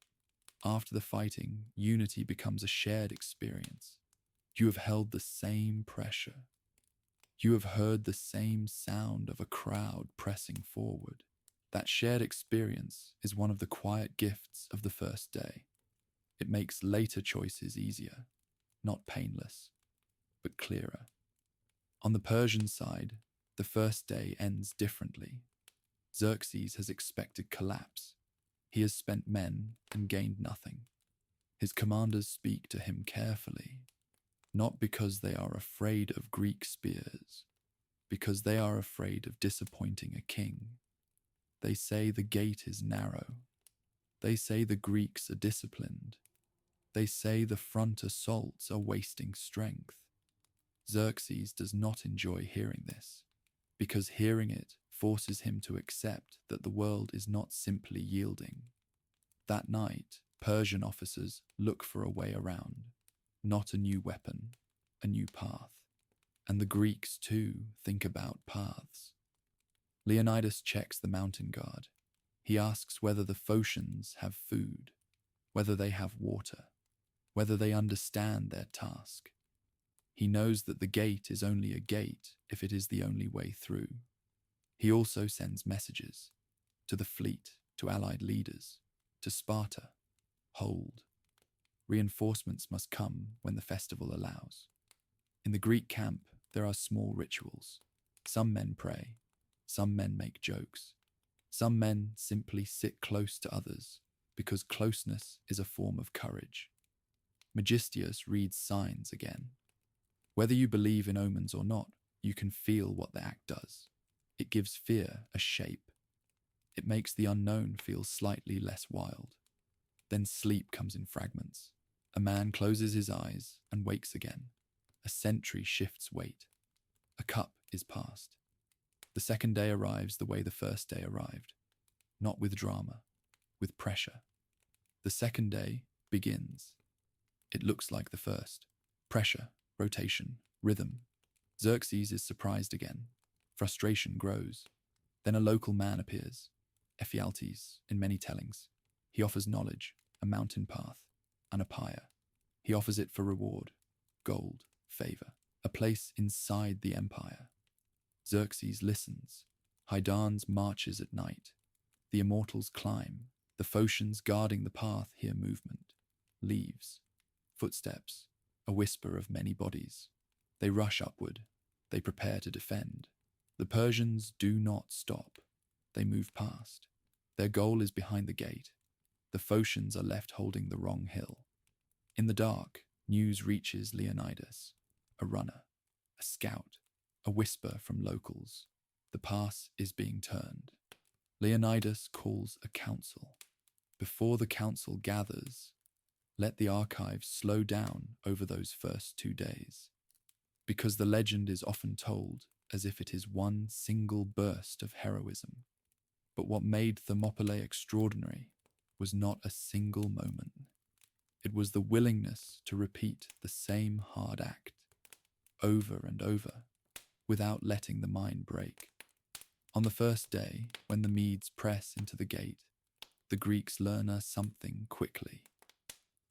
After the fighting, unity becomes a shared experience. You have held the same pressure. You have heard the same sound of a crowd pressing forward. That shared experience is one of the quiet gifts of the first day. It makes later choices easier, not painless, but clearer. On the Persian side, the first day ends differently. Xerxes has expected collapse. He has spent men and gained nothing. His commanders speak to him carefully, not because they are afraid of Greek spears, because they are afraid of disappointing a king. They say the gate is narrow. They say the Greeks are disciplined. They say the front assaults are wasting strength. Xerxes does not enjoy hearing this, because hearing it forces him to accept that the world is not simply yielding. That night, Persian officers look for a way around, not a new weapon, a new path. And the Greeks, too, think about paths. Leonidas checks the mountain guard. He asks whether the Phocians have food, whether they have water, whether they understand their task. He knows that the gate is only a gate if it is the only way through. He also sends messages to the fleet, to allied leaders, to Sparta. Hold. Reinforcements must come when the festival allows. In the Greek camp, there are small rituals. Some men pray. Some men make jokes. Some men simply sit close to others because closeness is a form of courage. Megistius reads signs again. Whether you believe in omens or not, you can feel what the act does. It gives fear a shape. It makes the unknown feel slightly less wild. Then sleep comes in fragments. A man closes his eyes and wakes again. A sentry shifts weight. A cup is passed. The second day arrives the way the first day arrived. Not with drama, with pressure. The second day begins. It looks like the first. Pressure, rotation, rhythm. Xerxes is surprised again. Frustration grows. Then a local man appears. Ephialtes, in many tellings. He offers knowledge, a mountain path, an apia. He offers it for reward, gold, favor, a place inside the empire. Xerxes listens. Hydarnes marches at night. The immortals climb. The Phocians guarding the path hear movement. Leaves. Footsteps. A whisper of many bodies. They rush upward. They prepare to defend. The Persians do not stop. They move past. Their goal is behind the gate. The Phocians are left holding the wrong hill. In the dark, news reaches Leonidas. A runner. A scout. A whisper from locals. The pass is being turned. Leonidas calls a council. Before the council gathers, let the archives slow down over those first 2 days, because the legend is often told as if it is one single burst of heroism. But what made Thermopylae extraordinary was not a single moment. It was the willingness to repeat the same hard act, over and over, without letting the mind break. On the first day, when the Medes press into the gate, the Greeks learn something quickly.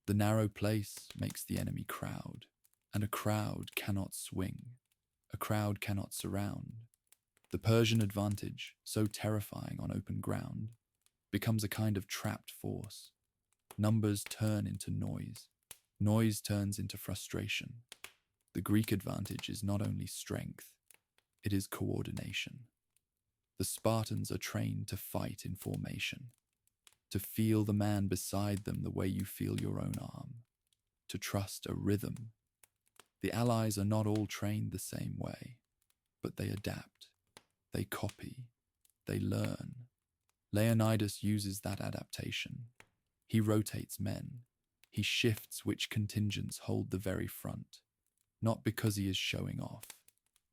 The narrow place makes the enemy crowd, and a crowd cannot swing. A crowd cannot surround. The Persian advantage, so terrifying on open ground, becomes a kind of trapped force. Numbers turn into noise. Noise turns into frustration. The Greek advantage is not only strength, it is coordination. The Spartans are trained to fight in formation, to feel the man beside them the way you feel your own arm, to trust a rhythm. The allies are not all trained the same way, but they adapt, they copy, they learn. Leonidas uses that adaptation. He rotates men. He shifts which contingents hold the very front, not because he is showing off,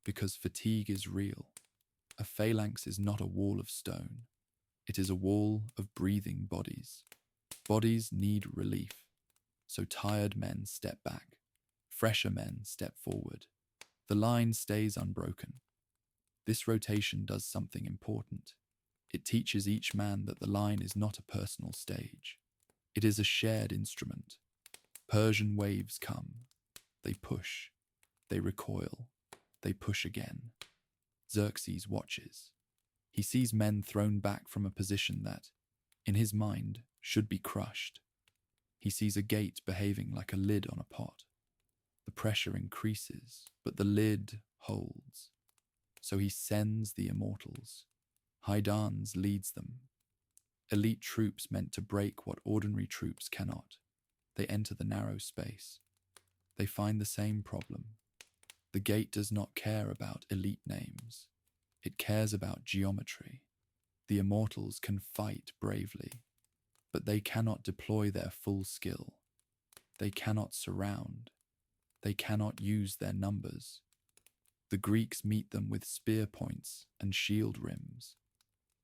because fatigue is real. A phalanx is not a wall of stone. It is a wall of breathing bodies. Bodies need relief, so tired men step back. Fresher men step forward. The line stays unbroken. This rotation does something important. It teaches each man that the line is not a personal stage. It is a shared instrument. Persian waves come. They push. They recoil. They push again. Xerxes watches. He sees men thrown back from a position that, in his mind, should be crushed. He sees a gate behaving like a lid on a pot. The pressure increases, but the lid holds. So he sends the immortals. Hydarnes leads them. Elite troops meant to break what ordinary troops cannot. They enter the narrow space. They find the same problem. The gate does not care about elite names. It cares about geometry. The immortals can fight bravely, but they cannot deploy their full skill. They cannot surround. They cannot use their numbers. The Greeks meet them with spear points and shield rims.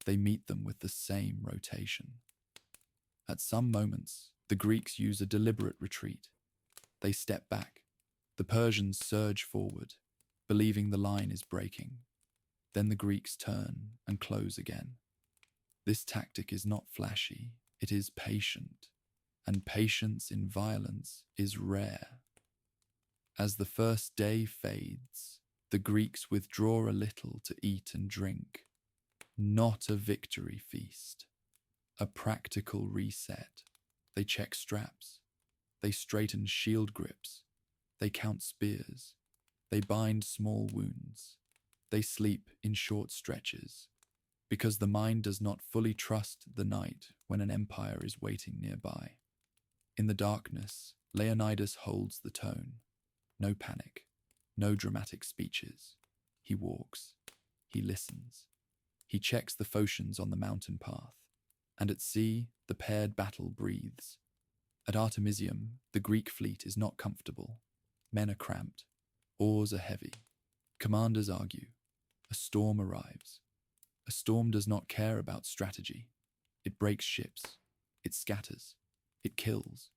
They meet them with the same rotation. At some moments, the Greeks use a deliberate retreat. They step back. The Persians surge forward, believing the line is breaking. Then the Greeks turn and close again. This tactic is not flashy, it is patient, and patience in violence is rare. As the first day fades, the Greeks withdraw a little to eat and drink. Not a victory feast, a practical reset. They check straps, they straighten shield grips, they count spears, they bind small wounds, they sleep in short stretches, because the mind does not fully trust the night when an empire is waiting nearby. In the darkness, Leonidas holds the tone. No panic, no dramatic speeches. He walks, he listens. He checks the Phocians on the mountain path, and at sea, the paired battle breathes. At Artemisium, the Greek fleet is not comfortable. Men are cramped, oars are heavy. Commanders argue. A storm arrives. A storm does not care about strategy. It breaks ships. It scatters. It kills.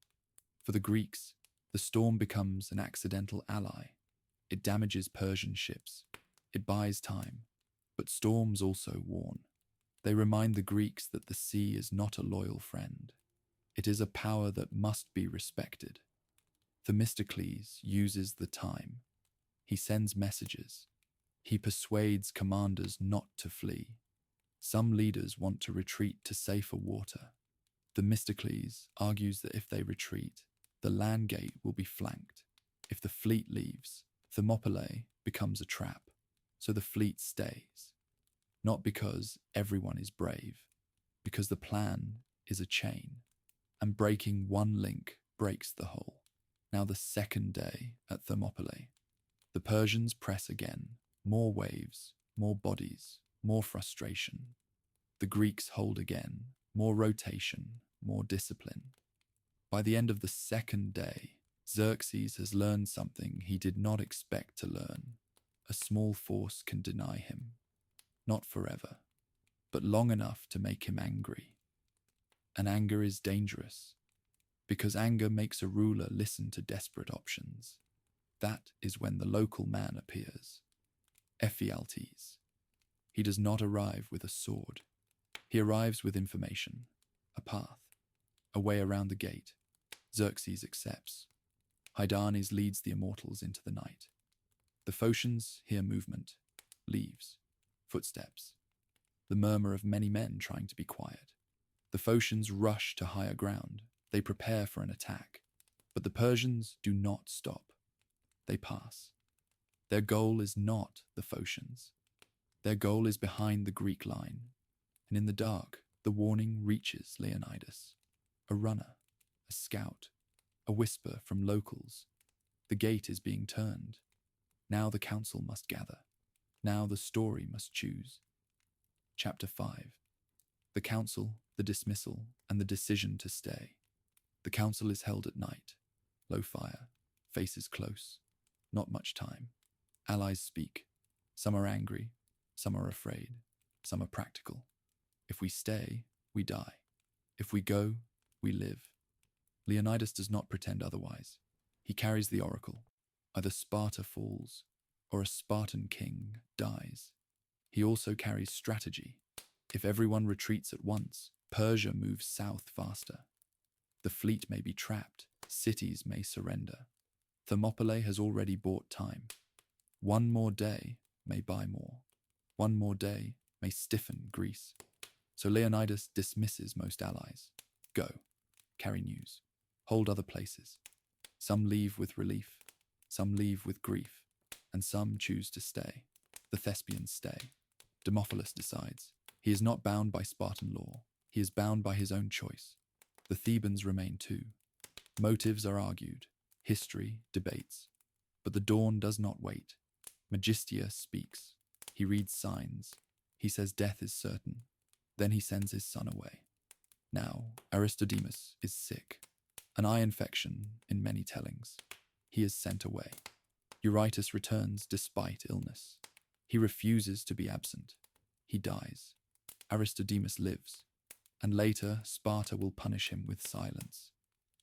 For the Greeks, the storm becomes an accidental ally. It damages Persian ships. It buys time. But storms also warn. They remind the Greeks that the sea is not a loyal friend. It is a power that must be respected. Themistocles uses the time. He sends messages. He persuades commanders not to flee. Some leaders want to retreat to safer water. Themistocles argues that if they retreat, the land gate will be flanked. If the fleet leaves, Thermopylae becomes a trap, so the fleet stays. Not because everyone is brave, because the plan is a chain, and breaking one link breaks the whole. Now the second day at Thermopylae, the Persians press again. More waves, more bodies, more frustration. The Greeks hold again, more rotation, more discipline. By the end of the second day, Xerxes has learned something he did not expect to learn. A small force can deny him. Not forever, but long enough to make him angry. And anger is dangerous, because anger makes a ruler listen to desperate options. That is when the local man appears. Ephialtes. He does not arrive with a sword. He arrives with information, a path, a way around the gate. Xerxes accepts. Hydarnes leads the immortals into the night. The Phocians hear movement, leaves, footsteps, the murmur of many men trying to be quiet. The Phocians rush to higher ground. They prepare for an attack. But the Persians do not stop. They pass. Their goal is not the Phocians. Their goal is behind the Greek line. And in the dark, the warning reaches Leonidas. A runner, a scout, a whisper from locals. The gate is being turned. Now the council must gather. Now the story must choose. Chapter 5. The council, the dismissal, and the decision to stay. The council is held at night. Low fire, faces close. Not much time. Allies speak. Some are angry, some are afraid, some are practical. If we stay, we die. If we go, we live. Leonidas does not pretend otherwise. He carries the oracle. Either Sparta falls, or a Spartan king dies. He also carries strategy. If everyone retreats at once, Persia moves south faster. The fleet may be trapped, cities may surrender. Thermopylae has already bought time. One more day may buy more. One more day may stiffen Greece. So Leonidas dismisses most allies. Go, carry news, hold other places. Some leave with relief, some leave with grief, and some choose to stay. The Thespians stay. Demophilus decides. He is not bound by Spartan law. He is bound by his own choice. The Thebans remain too. Motives are argued. History debates. But the dawn does not wait. Megistia speaks. He reads signs. He says death is certain. Then he sends his son away. Now, Aristodemus is sick. An eye infection in many tellings. He is sent away. Eurytus returns despite illness. He refuses to be absent. He dies. Aristodemus lives, and later Sparta will punish him with silence.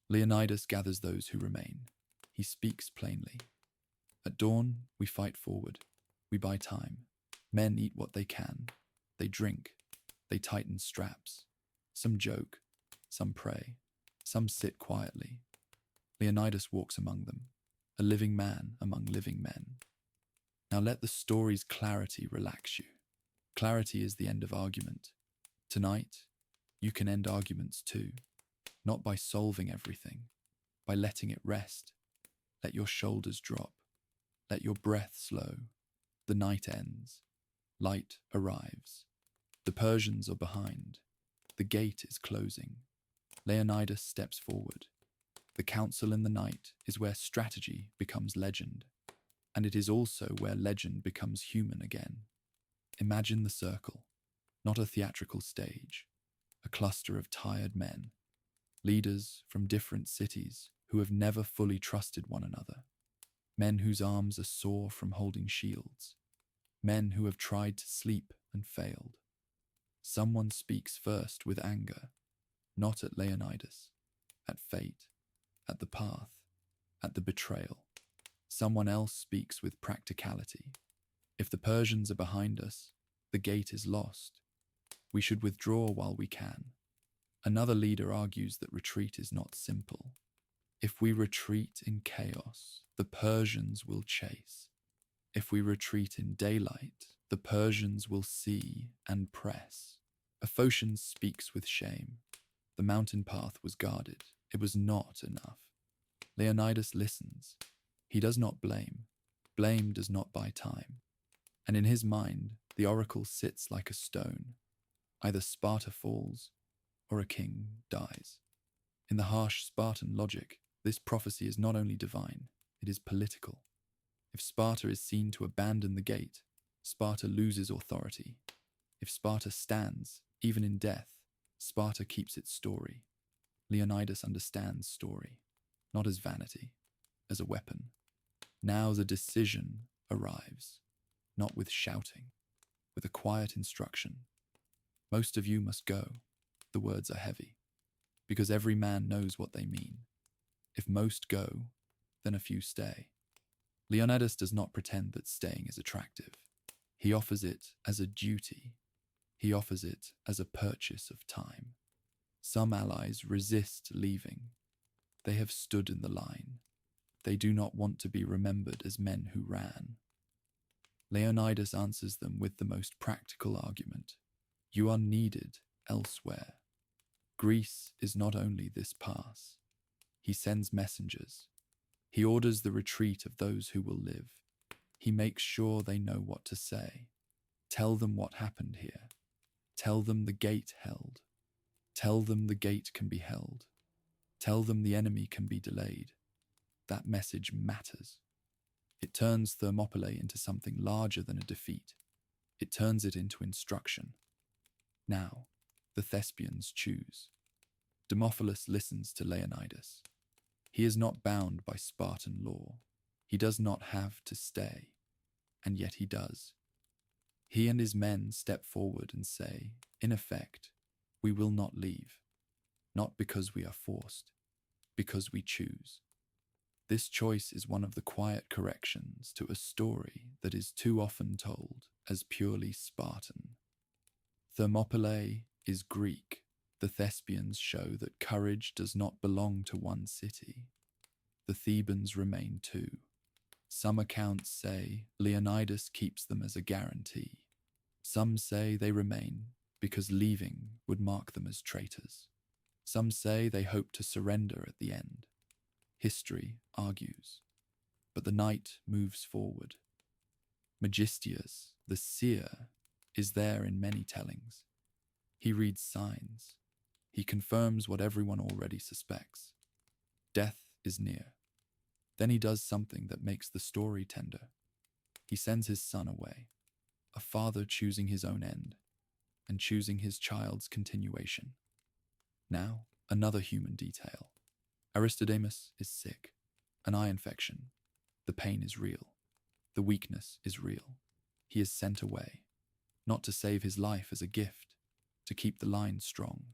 Leonidas gathers those who remain. He speaks plainly. At dawn, we fight forward. We buy time. Men eat what they can. They drink. They tighten straps. Some joke. Some pray. Some sit quietly. Leonidas walks among them, a living man among living men. Now let the story's clarity relax you. Clarity is the end of argument. Tonight, you can end arguments too, not by solving everything, by letting it rest. Let your shoulders drop. Let your breath slow. The night ends. Light arrives. The Persians are behind. The gate is closing. Leonidas steps forward. The council in the night is where strategy becomes legend, and it is also where legend becomes human again. Imagine the circle, not a theatrical stage, a cluster of tired men, leaders from different cities who have never fully trusted one another, men whose arms are sore from holding shields, men who have tried to sleep and failed. Someone speaks first with anger, not at Leonidas, at fate, at the path, at the betrayal. Someone else speaks with practicality. If the Persians are behind us, the gate is lost. We should withdraw while we can. Another leader argues that retreat is not simple. If we retreat in chaos, the Persians will chase. If we retreat in daylight, the Persians will see and press. Phocion speaks with shame. The mountain path was guarded. It was not enough. Leonidas listens. He does not blame. Blame does not buy time. And in his mind, the oracle sits like a stone. Either Sparta falls, or a king dies. In the harsh Spartan logic, this prophecy is not only divine, it is political. If Sparta is seen to abandon the gate, Sparta loses authority. If Sparta stands, even in death, Sparta keeps its story. Leonidas understands story, not as vanity, as a weapon. Now the decision arrives, not with shouting, with a quiet instruction. Most of you must go. The words are heavy, because every man knows what they mean. If most go, then a few stay. Leonidas does not pretend that staying is attractive. He offers it as a duty. He offers it as a purchase of time. Some allies resist leaving. They have stood in the line. They do not want to be remembered as men who ran. Leonidas answers them with the most practical argument. You are needed elsewhere. Greece is not only this pass. He sends messengers. He orders the retreat of those who will live. He makes sure they know what to say. Tell them what happened here. Tell them the gate held. Tell them the gate can be held. Tell them the enemy can be delayed. That message matters. It turns Thermopylae into something larger than a defeat. It turns it into instruction. Now, the Thespians choose. Demophilus listens to Leonidas. He is not bound by Spartan law. He does not have to stay, and yet he does. He and his men step forward and say, in effect, we will not leave, not because we are forced, because we choose. This choice is one of the quiet corrections to a story that is too often told as purely Spartan. Thermopylae is Greek. The Thespians show that courage does not belong to one city. The Thebans remain too. Some accounts say Leonidas keeps them as a guarantee. Some say they remain because leaving would mark them as traitors. Some say they hope to surrender at the end. History argues, but the night moves forward. Megistius, the seer, is there in many tellings. He reads signs. He confirms what everyone already suspects. Death is near. Then he does something that makes the story tender. He sends his son away, a father choosing his own end and choosing his child's continuation. Now, another human detail. Aristodemus is sick, an eye infection. The pain is real. The weakness is real. He is sent away, not to save his life as a gift, to keep the line strong.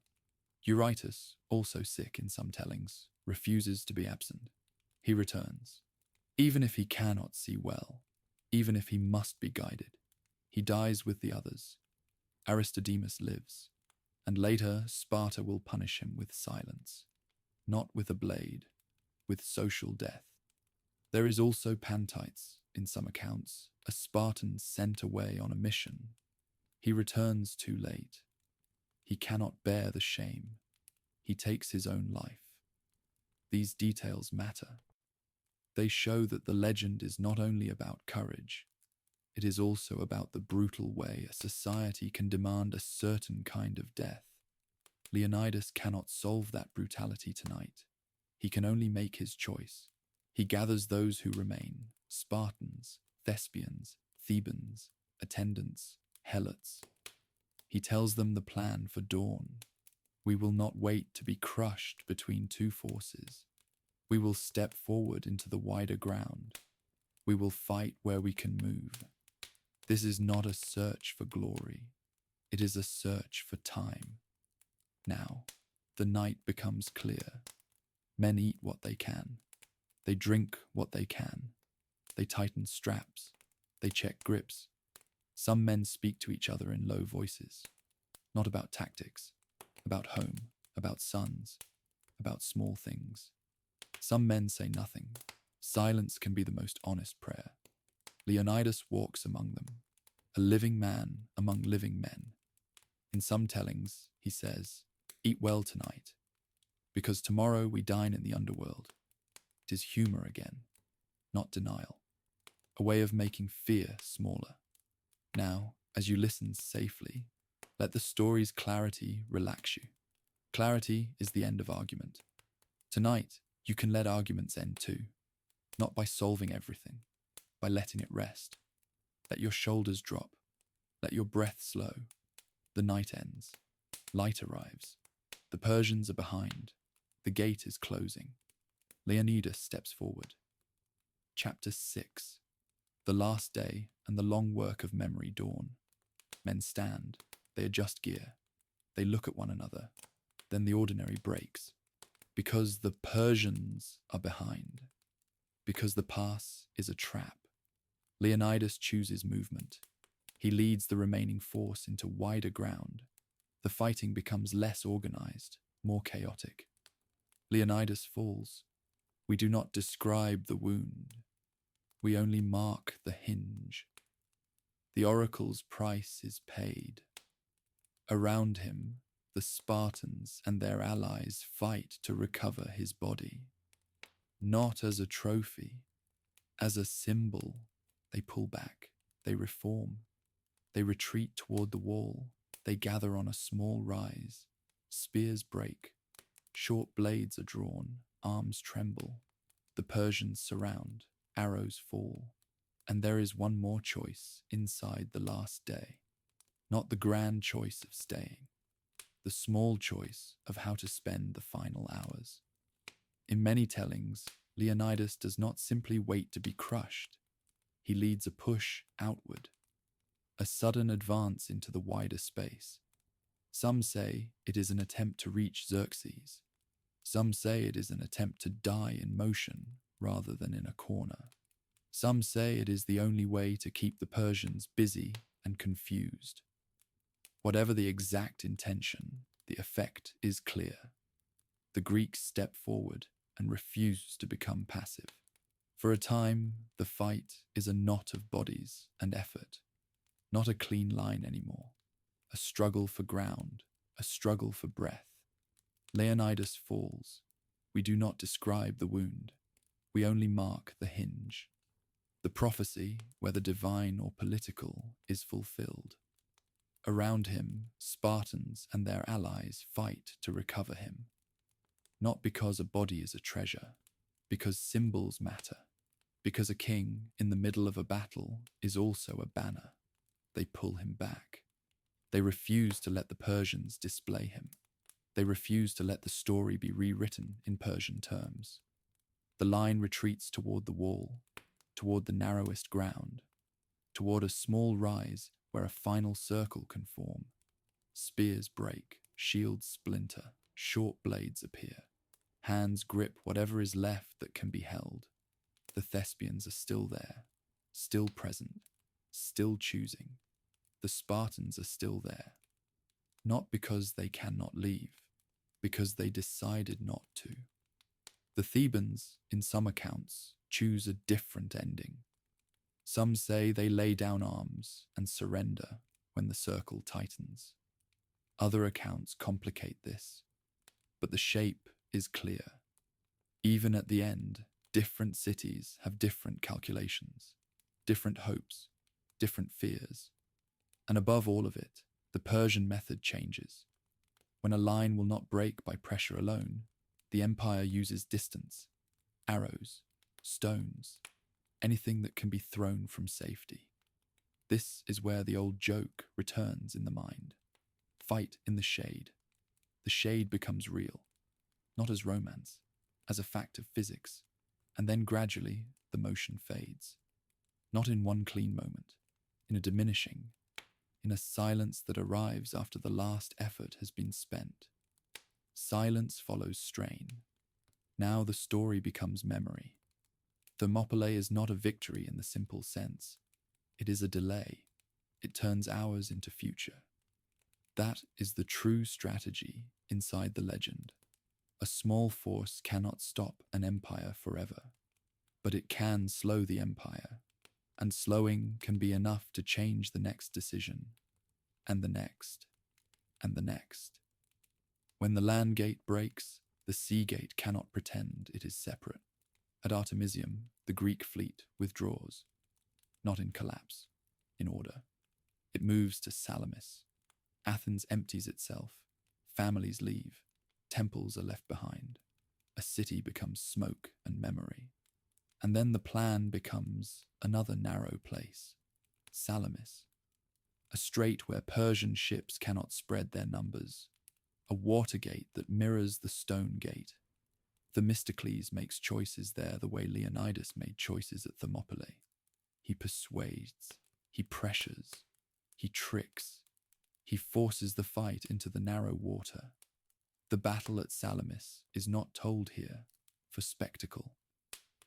Eurytus, also sick in some tellings, refuses to be absent. He returns. Even if he cannot see well, even if he must be guided, he dies with the others. Aristodemus lives, and later Sparta will punish him with silence, not with a blade, with social death. There is also Pantites, in some accounts, a Spartan sent away on a mission. He returns too late. He cannot bear the shame. He takes his own life. These details matter. They show that the legend is not only about courage, it is also about the brutal way a society can demand a certain kind of death. Leonidas cannot solve that brutality tonight. He can only make his choice. He gathers those who remain, Spartans, Thespians, Thebans, attendants, helots. He tells them the plan for dawn. We will not wait to be crushed between two forces. We will step forward into the wider ground. We will fight where we can move. This is not a search for glory. It is a search for time. Now, the night becomes clear. Men eat what they can. They drink what they can. They tighten straps. They check grips. Some men speak to each other in low voices, not about tactics, about home, about sons, about small things. Some men say nothing. Silence can be the most honest prayer. Leonidas walks among them, a living man among living men. In some tellings, he says, "Eat well tonight, because tomorrow we dine in the underworld." It is humor again, not denial, a way of making fear smaller. Now, as you listen safely, let the story's clarity relax you. Clarity is the end of argument. Tonight, you can let arguments end too, not by solving everything, by letting it rest. Let your shoulders drop. Let your breath slow. The night ends. Light arrives. The Persians are behind. The gate is closing. Leonidas steps forward. Chapter 6. The last day and the long work of memory dawn. Men stand. They adjust gear. They look at one another. Then the ordinary breaks. Because the Persians are behind. Because the pass is a trap. Leonidas chooses movement. He leads the remaining force into wider ground. The fighting becomes less organized, more chaotic. Leonidas falls. We do not describe the wound. We only mark the hinge. The oracle's price is paid. Around him, the Spartans and their allies fight to recover his body. Not as a trophy, as a symbol. They pull back, they reform, they retreat toward the wall, they gather on a small rise. Spears break, short blades are drawn, arms tremble. The Persians surround, arrows fall, and there is one more choice inside the last day. Not the grand choice of staying, the small choice of how to spend the final hours. In many tellings, Leonidas does not simply wait to be crushed. He leads a push outward, a sudden advance into the wider space. Some say it is an attempt to reach Xerxes. Some say it is an attempt to die in motion rather than in a corner. Some say it is the only way to keep the Persians busy and confused. Whatever the exact intention, the effect is clear. The Greeks step forward and refuse to become passive. For a time, the fight is a knot of bodies and effort, not a clean line anymore, a struggle for ground, a struggle for breath. Leonidas falls. We do not describe the wound. We only mark the hinge. The prophecy, whether divine or political, is fulfilled. Around him, Spartans and their allies fight to recover him. Not because a body is a treasure, because symbols matter, because a king in the middle of a battle is also a banner. They pull him back. They refuse to let the Persians display him. They refuse to let the story be rewritten in Persian terms. The line retreats toward the wall, toward the narrowest ground, toward a small rise where a final circle can form. Spears break, shields splinter, short blades appear. Hands grip whatever is left that can be held. The Thespians are still there, still present, still choosing. The Spartans are still there, not because they cannot leave, because they decided not to. The Thebans, in some accounts, choose a different ending. Some say they lay down arms and surrender when the circle tightens. Other accounts complicate this, but the shape is clear. Even at the end, different cities have different calculations, different hopes, different fears. And above all of it, the Persian method changes. When a line will not break by pressure alone, the empire uses distance, arrows, stones, anything that can be thrown from safety. This is where the old joke returns in the mind. Fight in the shade. The shade becomes real, not as romance, as a fact of physics, and then gradually the motion fades. Not in one clean moment, in a diminishing, in a silence that arrives after the last effort has been spent. Silence follows strain. Now the story becomes memory. Thermopylae is not a victory in the simple sense. It is a delay. It turns hours into future. That is the true strategy inside the legend. A small force cannot stop an empire forever, but it can slow the empire, and slowing can be enough to change the next decision, and the next, and the next. When the land gate breaks, the sea gate cannot pretend it is separate. At Artemisium, the Greek fleet withdraws, not in collapse, in order. It moves to Salamis. Athens empties itself. Families leave. Temples are left behind. A city becomes smoke and memory. And then the plan becomes another narrow place, Salamis, a strait where Persian ships cannot spread their numbers, a water gate that mirrors the stone gate. Themistocles makes choices there the way Leonidas made choices at Thermopylae. He persuades, he pressures, he tricks, he forces the fight into the narrow water. The battle at Salamis is not told here for spectacle.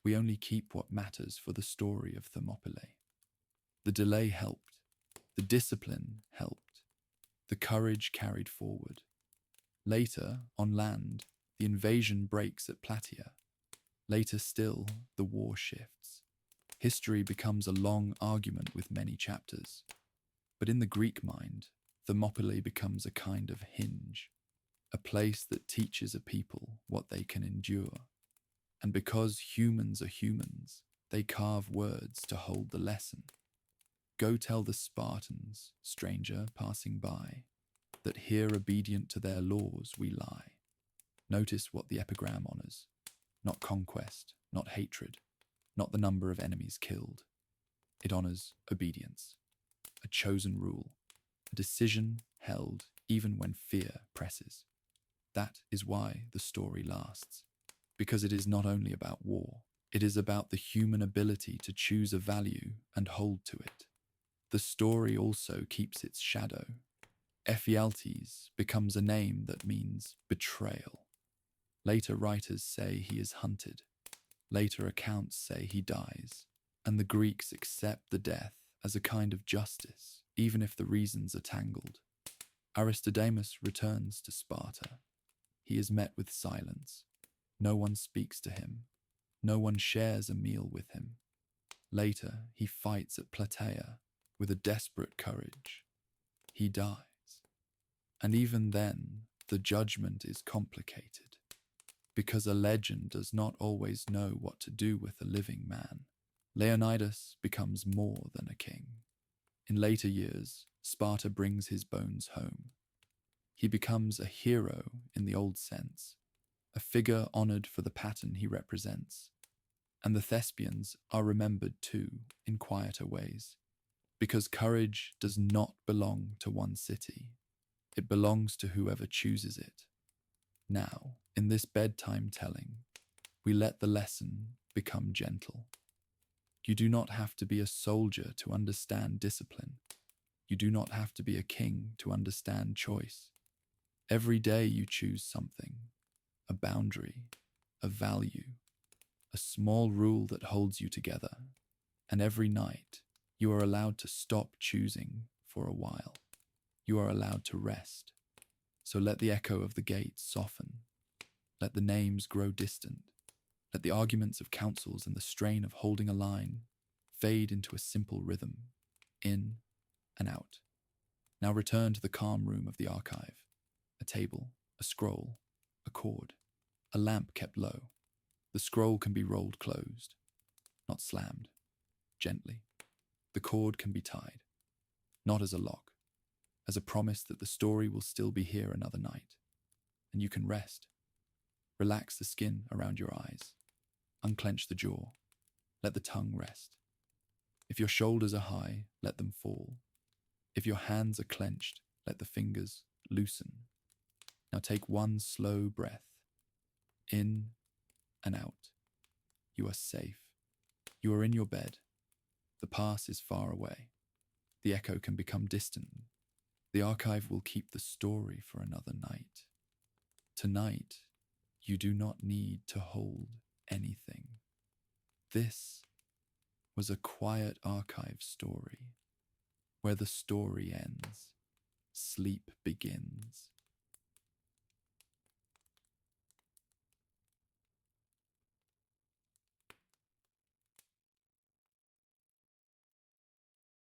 We only keep what matters for the story of Thermopylae. The delay helped, the discipline helped, the courage carried forward. Later, on land, the invasion breaks at Plataea. Later still, the war shifts. History becomes a long argument with many chapters. But in the Greek mind, Thermopylae becomes a kind of hinge, a place that teaches a people what they can endure. And because humans are humans, they carve words to hold the lesson. Go tell the Spartans, stranger passing by, that here obedient to their laws we lie. Notice what the epigram honors. Not conquest, not hatred, not the number of enemies killed. It honors obedience, a chosen rule, a decision held even when fear presses. That is why the story lasts. Because it is not only about war, it is about the human ability to choose a value and hold to it. The story also keeps its shadow. Ephialtes becomes a name that means betrayal. Later writers say he is hunted. Later accounts say he dies. And the Greeks accept the death as a kind of justice, even if the reasons are tangled. Aristodemus returns to Sparta. He is met with silence. No one speaks to him. No one shares a meal with him. Later, he fights at Plataea with a desperate courage. He dies. And even then, the judgment is complicated, because a legend does not always know what to do with a living man. Leonidas becomes more than a king. In later years, Sparta brings his bones home. He becomes a hero in the old sense, a figure honored for the pattern he represents. And the Thespians are remembered too, in quieter ways, because courage does not belong to one city. It belongs to whoever chooses it. Now, in this bedtime telling, we let the lesson become gentle. You do not have to be a soldier to understand discipline. You do not have to be a king to understand choice. Every day you choose something, a boundary, a value, a small rule that holds you together. And every night, you are allowed to stop choosing for a while. You are allowed to rest. So let the echo of the gates soften. Let the names grow distant. Let the arguments of councils and the strain of holding a line fade into a simple rhythm, in and out. Now return to the calm room of the archive. A table, a scroll, a cord, a lamp kept low. The scroll can be rolled closed, not slammed, gently. The cord can be tied, not as a lock, as a promise that the story will still be here another night. And you can rest. Relax the skin around your eyes. Unclench the jaw. Let the tongue rest. If your shoulders are high, let them fall. If your hands are clenched, let the fingers loosen. Now take one slow breath. In and out. You are safe. You are in your bed. The past is far away. The echo can become distant. The archive will keep the story for another night. Tonight, you do not need to hold anything. This was a quiet archive story, where the story ends, sleep begins,